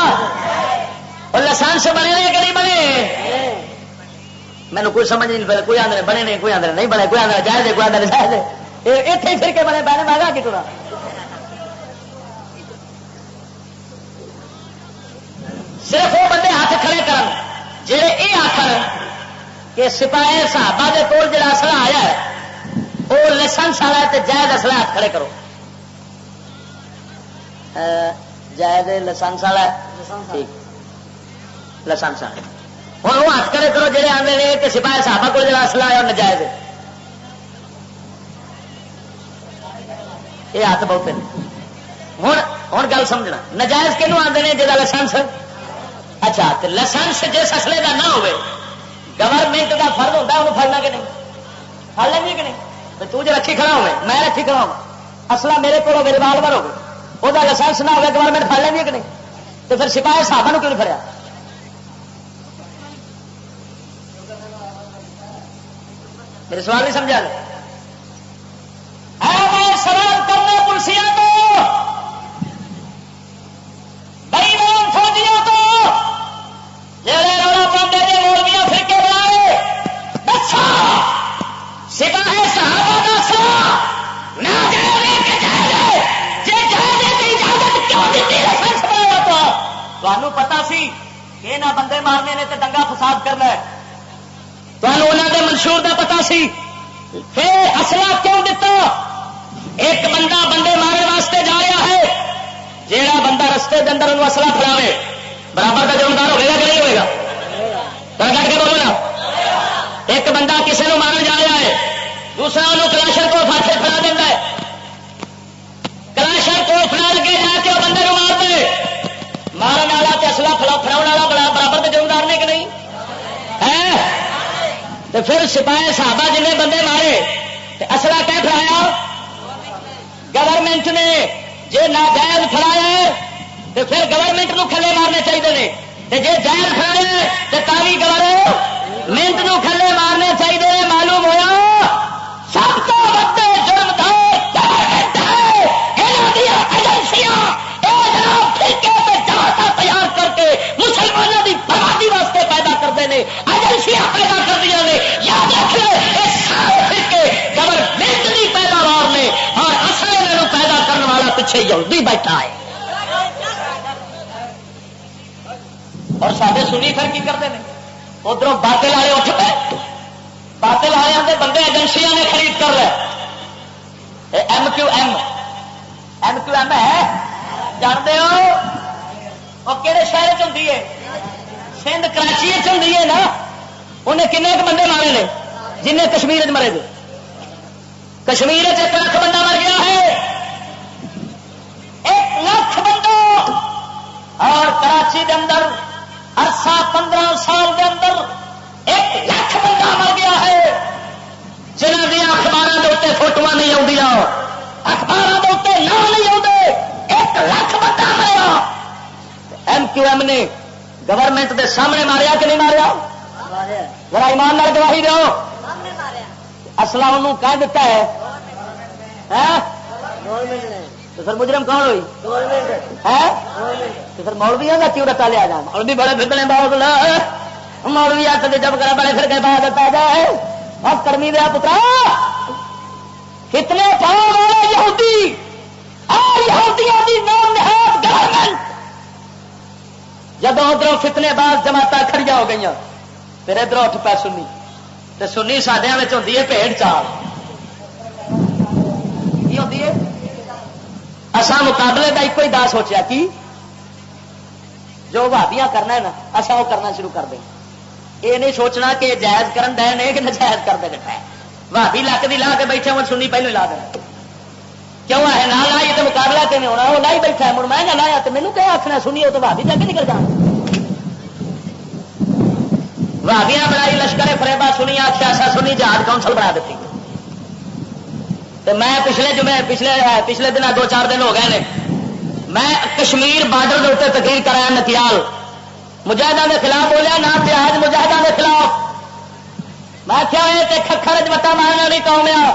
اور لائسنس بنے کہ نہیں بنے؟ مینو کوئی سمجھ نہیں پہ. کوئی آدھے بنے نہیں، کوئی آدھے نہیں بنے، کوئی آدھے جائز ہے، کوئی آدھے جائز ہے. اتنے ہی فرقے بنے پہ میں کی ٹورا. صرف وہ بندے ہاتھ کھڑے کر جڑے یہ آخر کہ سپاہی صحابہ کے کول جڑا اصلہ آیا ہے وہ لائسنس والا ہے، جائز اصلہ ہاتھ کھڑے کرو. جائز لائسنس والا ہے، ٹھیک لائسنس والا. ہوں وہ ہاتھ کھڑے کرو جڑے آتے ہیں کہ سپاہی صحابہ کو جڑا اصلہ آیا نجائز ہے. یہ ہاتھ بہتے ہیں. ہوں گل سمجھنا، نجائز کنوں آتے ہیں؟ جا لائسنس. اچھا، تو لائسنس جس اصلے کا نہ ہوئے، گورنمنٹ کا فرض ہوتا ہے انہوں پڑنا کہ نہیں؟ پڑ لیں گے کہ نہیں؟ تو جو رکھی کھڑا ہوئے، میں رکھی کھڑا ہوں، اصلہ میرے کو ہوگی، ریوالور ہوگی، وہ لائسنس نہ ہوگا، گورنمنٹ پڑ لیں گے کہ نہیں؟ تو پھر سپاہی صحابہ کیوں نہیں پڑیا؟ میرے سوال نہیں سمجھا لے. سوال کرنے پولیسوں کو، بھائی مان فوجیوں کو، جڑے رولا پاندے نے مولویاں فرقے بنائے، دسو سپاہی صحابہ کا اصلہ ناجائز ہے کہ جائز ہے؟ جے جائز ہے تو اجازت کیوں دیتی لائسنس بنایا؟ تو تمہیں پتا سی کہ نہ بندے مارنے نے تو دنگا فساد کرنا ہے، تمہیں انہوں نے منشور کا پتا سی، پھر اصلہ کیوں دیتا؟ ایک بندہ بندے مارنے واسطے جا رہا ہے، جہاں بندہ رستے کے اندر انہوں اصلہ پھیلاوے برابر کا جرمدار ہوگا کہ نہیں ہوگا؟ کٹ کے بولو نا. ایک بندہ کسی کو مارنے جا رہا ہے، دوسرا انہوں کلاشن کو فاصل پھیلا دینا ہے، کلاشن کو پھیلا کے جا کے وہ بندے کو مار دے، مارن والا تو اصلہ پھیلاؤ والا برابر کے جرمدار نے کہ نہیں ہے؟ تو پھر سپاہی صحابہ جن بندے مارے اصلہ کیا پھیلایا؟ گورنمنٹ نے. جی ناجائز پھڑایا ہے تو پھر گورنمنٹ نو کھلے مارنے چاہیے، جی جائز پھڑایا تو تاری گورنمنٹ نو کھلے مارنے چاہیے. معلوم ہوا سب تو ایجنسیاں پیدا کر دیا نے. یاد رکھ لے یہ سارے فرقے گورنمنٹ کی پیداوار نے اور اصل انہوں پیدا کرنے والا پیچھے یہودی بیٹھا ہے. اور سارے سنی پھر کی کرتے ہیں ادھر باطل والے اٹھ پے. باطل والے کے بندے ایجنسیاں نے خرید کر لے. ایم کیو ایم ہے جانتے ہو وہ کہڑے شہر چی ہے؟ سندھ کراچی چی ہے نا. انہیں کنے بندے مارے نے جنہیں کشمیر مرے گے. کشمیر 1 لاکھ بندہ مر گیا ہے. 1 لاکھ بندہ. اور کراچی کے اندر عرصہ 15 سال کے اندر 1 لاکھ بندہ مر گیا ہے. جنہوں دیا اخباروں کے اتنے فوٹو نہیں آدی اخباروں کے اتنے نام نہیں آتے. 1 لاکھ بندہ مریا. ایم کیو ایم نے گورنمنٹ کے سامنے ماریا کہ نہیں ماریا؟ ذرا ایمان نال گواہی دو. اصلا انہوں کہہ دیتا ہے تو پھر مجرم کون ہوئی؟ تو پھر مولویوں کا کیوں رتا لیا جائے؟ مولوی بڑے پھرنے بہت مولوی آ کے جب کرا بڑے پھر کے بعد پا جائے. اب کرمی دیا پترا کتنے پاؤ والے یہودی اور یہودیوں کی نام نہاد گورنمنٹ جب ادھر فتنے باز جماعت کھڑی ہو گئی پھر ادھر اٹھ پہ سنی تو سنی سڈیا ہوتی ہے بھیڑ چال. کی ہوتی ہے؟ اصا مقابلے کا ایک ہی دا سوچیا کہ جو بھابیاں کرنا ہے نا اصا وہ کرنا شروع کر دیں. یہ نہیں سوچنا کہ جائز کرن دے نے کہ نجائز کر دے بیٹھا ہے. بھابی لک دی لا کے بیٹھے ہوں سنی پہلے لا دینا کیوں ہے نہ لائی تو مقابلہ کہ نہیں ہونا. وہ لائی بیٹھا ہے مڑ میں نہ لایا تو مینو کیا آخنا سنی ہو تو بھابی جا کے نکل جانا. بھابیاں بنائی لشکر فریبا سنی آخیا سا سنی جہاد کونسل بنا دیتی. تو میں پچھلے دن 2-4 دن ہو گئے نے میں کشمیر بارڈر کے اتنے تقریر کرایا نتیال مجاہدوں کے خلاف بولیا نہ جہاز مجاہدوں کے خلاف. میں کیا کھکھر وٹا مارنے والی قوم آ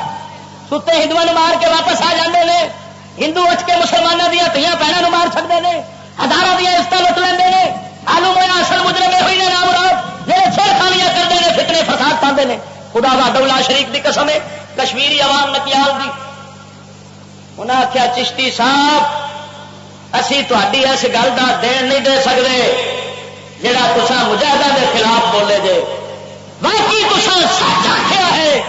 ستے ہندوؤں مار کے واپس آ جاتے ہیں. ہندو اٹھ کے مسلمانوں دیا دیا بہنوں مار سکتے ہیں. ہزاروں دیا عزت لٹ لے. آلو میں اصل مجرم یہ ہوئی نے نام مراد جہے چھیڑخانیاں کرتے ہیں فتنے فساد پاتے ہیں. خدا وحدہ شریف کی قسم ہے کشمیری عوام نکیال دی انہیں آخیا چشتی صاحب اسی تاری اس گل کا دین نہیں دے سکتے جہاں تسا مجاہدوں کے خلاف بولے جے. باقی تسا سچ آخیا ہے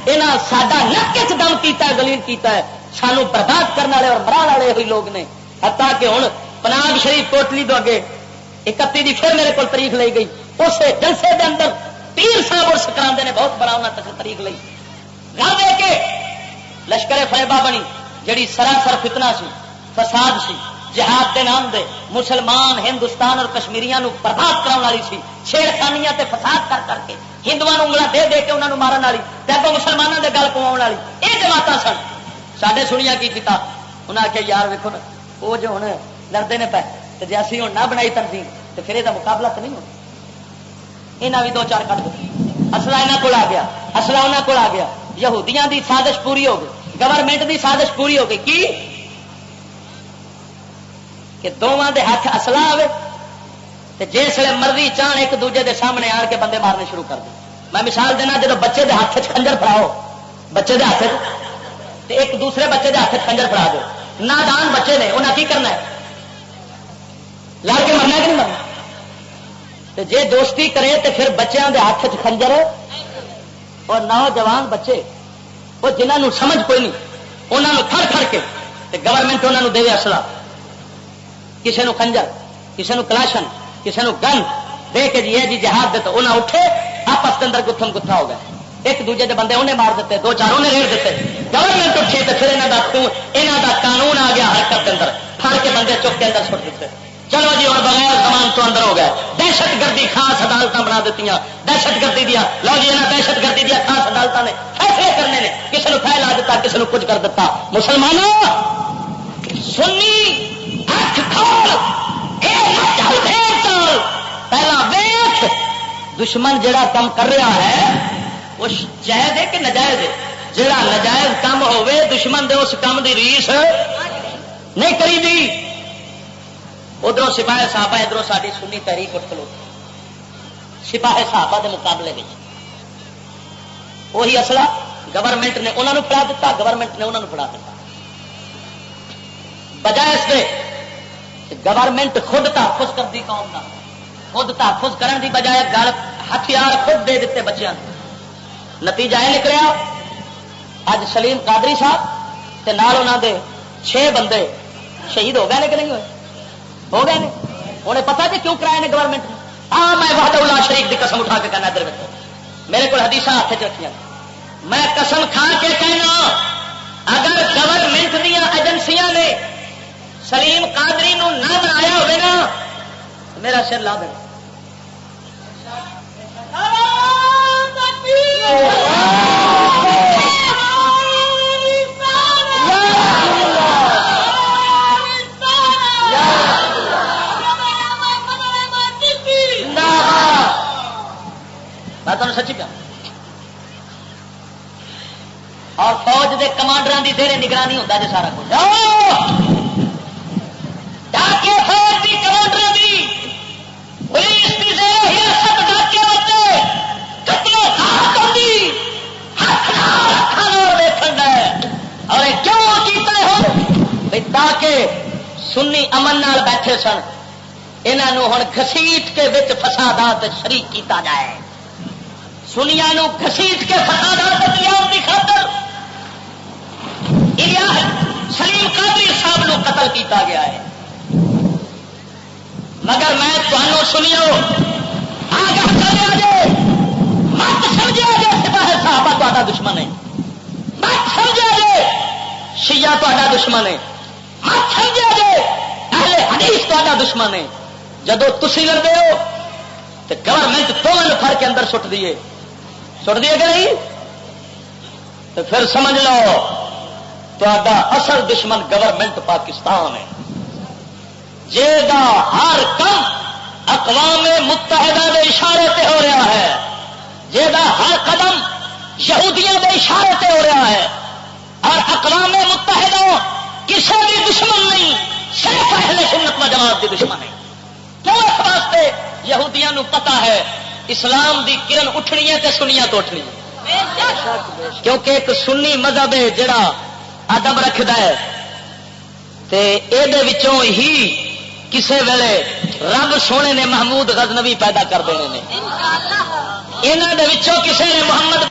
یہاں سڈا نک چ دم کیتا ہے گلیل کیتا ہے. سانو برباد کرنے والے اور مران والے ہوئی لوگ نے. حتیٰ کہ ہوں پناگ شریف کوٹلی تو اگے 31 دی پھر میرے کو تاریخ لی گئی. اس جلسے کے اندر پیر صاحب اور کرا نے بہت بڑا انہوں تک تاریخ لی. گل دے کے لشکر فیبا بنی جڑی سراسر فتنہ سی فساد سی جہاد کے نام دے مسلمان ہندوستان اور کشمیریاں نو برباد کرنے والی سی. چھیڑخانیاں تے فساد کر کر کے ہندوؤں انگلا دے دے کے انہوں نے مارن والی جب مسلمانوں کے گل پواؤ والی یہ جماعت سن. سڈے سنیا کی کیتا انہیں آخیا یار ویکو نا وہ جو ہوں لڑتے ہیں پہ تو جی اسی ہوں نہ بنائی تنظیم تو پھر یہ مقابلہ تو نہیں ہونا. یہاں بھی 2-4 کٹ دو اصلا یہاں کو آ گیا اصلا انہوں کو آ گیا. یہودیاں دی سازش پوری ہو گئی گورنمنٹ دی سازش پوری ہو گئی کی کہ دونوں دے ہاتھ اصلا آئے تو جس مرضی چاہن ایک دوجے دے سامنے آن کے بندے مارنے شروع کر دیں. میں مثال دینا جب بچے دے ہاتھ خنجر پڑاؤ بچے دے ہاتھ ایک دوسرے بچے دے ہاتھ خنجر پڑا دو نادان بچے نے انہیں کی کرنا ہے لڑ کے مرنا کہ نہیں مرنا. جے دوستی کرے تو پھر بچوں دے ہاتھ خنجر اور نوجوان بچے وہ جنہوں سمجھ کوئی نہیں انہوں کھڑ کھڑ کے گورنمنٹ انہوں دے اصلا کسی نو خنجر کسی نو کلاشن کسی نو گن دے کے جی جی جہاد دے تو انہیں اٹھے آپس کے اندر گتھم گتھا ہو گئے. ایک دوجے دے بندے انہیں مار دیتے 2-4 انہیں ریڑھ دیتے. گورنمنٹ اٹھی تو پھر یہاں کا قانون آ گیا حرکت کے اندر پھڑ کے بندے چک کے اندر چھوڑ دیتے. چلو جی اور بغیر زمان تو اندر ہو گئے. دہشت گردی خاص عدالت بنا دیتی دہشت گردی دیا لو جی یہاں دہشت گردی دیا خاص عدالتوں نے فیصلے کرنے نے کسی نے پھیلا دیتا کسی نے کچھ کر دیتا. مسلمانوں سنی ہاتھ کھول پہلا ویخ دشمن جڑا کام کر رہا ہے وہ جائز ہے کہ نجائز ہے. جڑا نجائز کام ہوئے دشمن دے اس کام دی ریس نہیں کری دی. ادھر سپاہی صاحب ادھر ساری سنی تحریک اٹھ کلو سپاہی صحابہ کے مقابلے میں وہی اصلہ گورنمنٹ نے انہوں نے پڑھا دیتا، گورنمنٹ نے انہوں نے پڑھا دیتا، بجائے اس کے گورنمنٹ خود تحفظ کرتی قوم کا، خود تحفظ کرنے کی بجائے گل ہتھیار خود دے دیتے بچوں کو، نتیجہ یہ نکلیا اج سلیم قادری صاحب تے نال انہوں دے 6 بندے شہید ہو گئے کہ نہیں ہوئے؟ ہو گئے نے۔ انہیں پتا کہ کیوں کرائے نے گورنمنٹ نے؟ میں وحدہ اللہ شریف کی قسم اٹھا کے کہنا، ادھر میرے کو حدیث ہاتھ چ رکھیاں، میں قسم کھا کے کہنا اگر گورنمنٹ دیا ایجنسیاں نے سلیم قادری نو نہ بنایا ہوئے نا میرا سر لا دے۔ میں تمہیں سچی کہا، اور فوج دے کمانڈر کی زیر نگرانی ہوتا جی سارا کچھ، ڈاکے فوج کی کمانڈر کی پولیس کی زیر حراست ڈاکے ہوتے کتنے ہاتھ ہوتی ہاتھ دیکھن ہے، اور کیوں کیتے ہو تاکہ سنی امن نال بیٹھے سن، انہوں ہوں گھسیٹ کے وچ فسادات شریک کیتا جائے، سنیا نو گھسیٹ کے فسادات کی خاطر سلیم قادری صاحب نو قتل کیتا گیا ہے۔ مگر میں تمہوں سنیو آگاہ کر دیا جے، مت سمجھا جے سپاہی صحابہ تہاڈا دشمن ہے، مت سمجھا جے شیعہ تہاڈا دشمن ہے، مت سمجھا جے اہل حدیث تہاڈا دشمن ہے۔ جدو تسی لڑتے ہو تو گورنمنٹ دونوں پھڑ کے اندر سٹ دیے کہ نہیں، تو پھر سمجھ لو تا اصل دشمن گورنمنٹ پاکستان ہے، جیدا ہر کم اقوام متحدہ کے اشارے تے ہو رہا ہے، جیدا ہر قدم یہودیاں کے اشارے تے ہو رہا ہے، اور اقوام متحدہ کسی بھی دشمن نہیں، صرف اہل سنت و جماعت کی دشمن ہے۔ کیوں؟ اس واسطے یہودیاں نو پتا ہے اسلام دی کرن اٹھنی ہے تے سنیاں تو اٹھنی ہے، کیونکہ ایک سنی مذہب ہے جڑا آدم رکھدا ہے تے اے وچوں ہی کسے ویلے رب سونے نے محمود غزنوی پیدا کر دینے نے، انہاں دے وچوں کسے نے محمد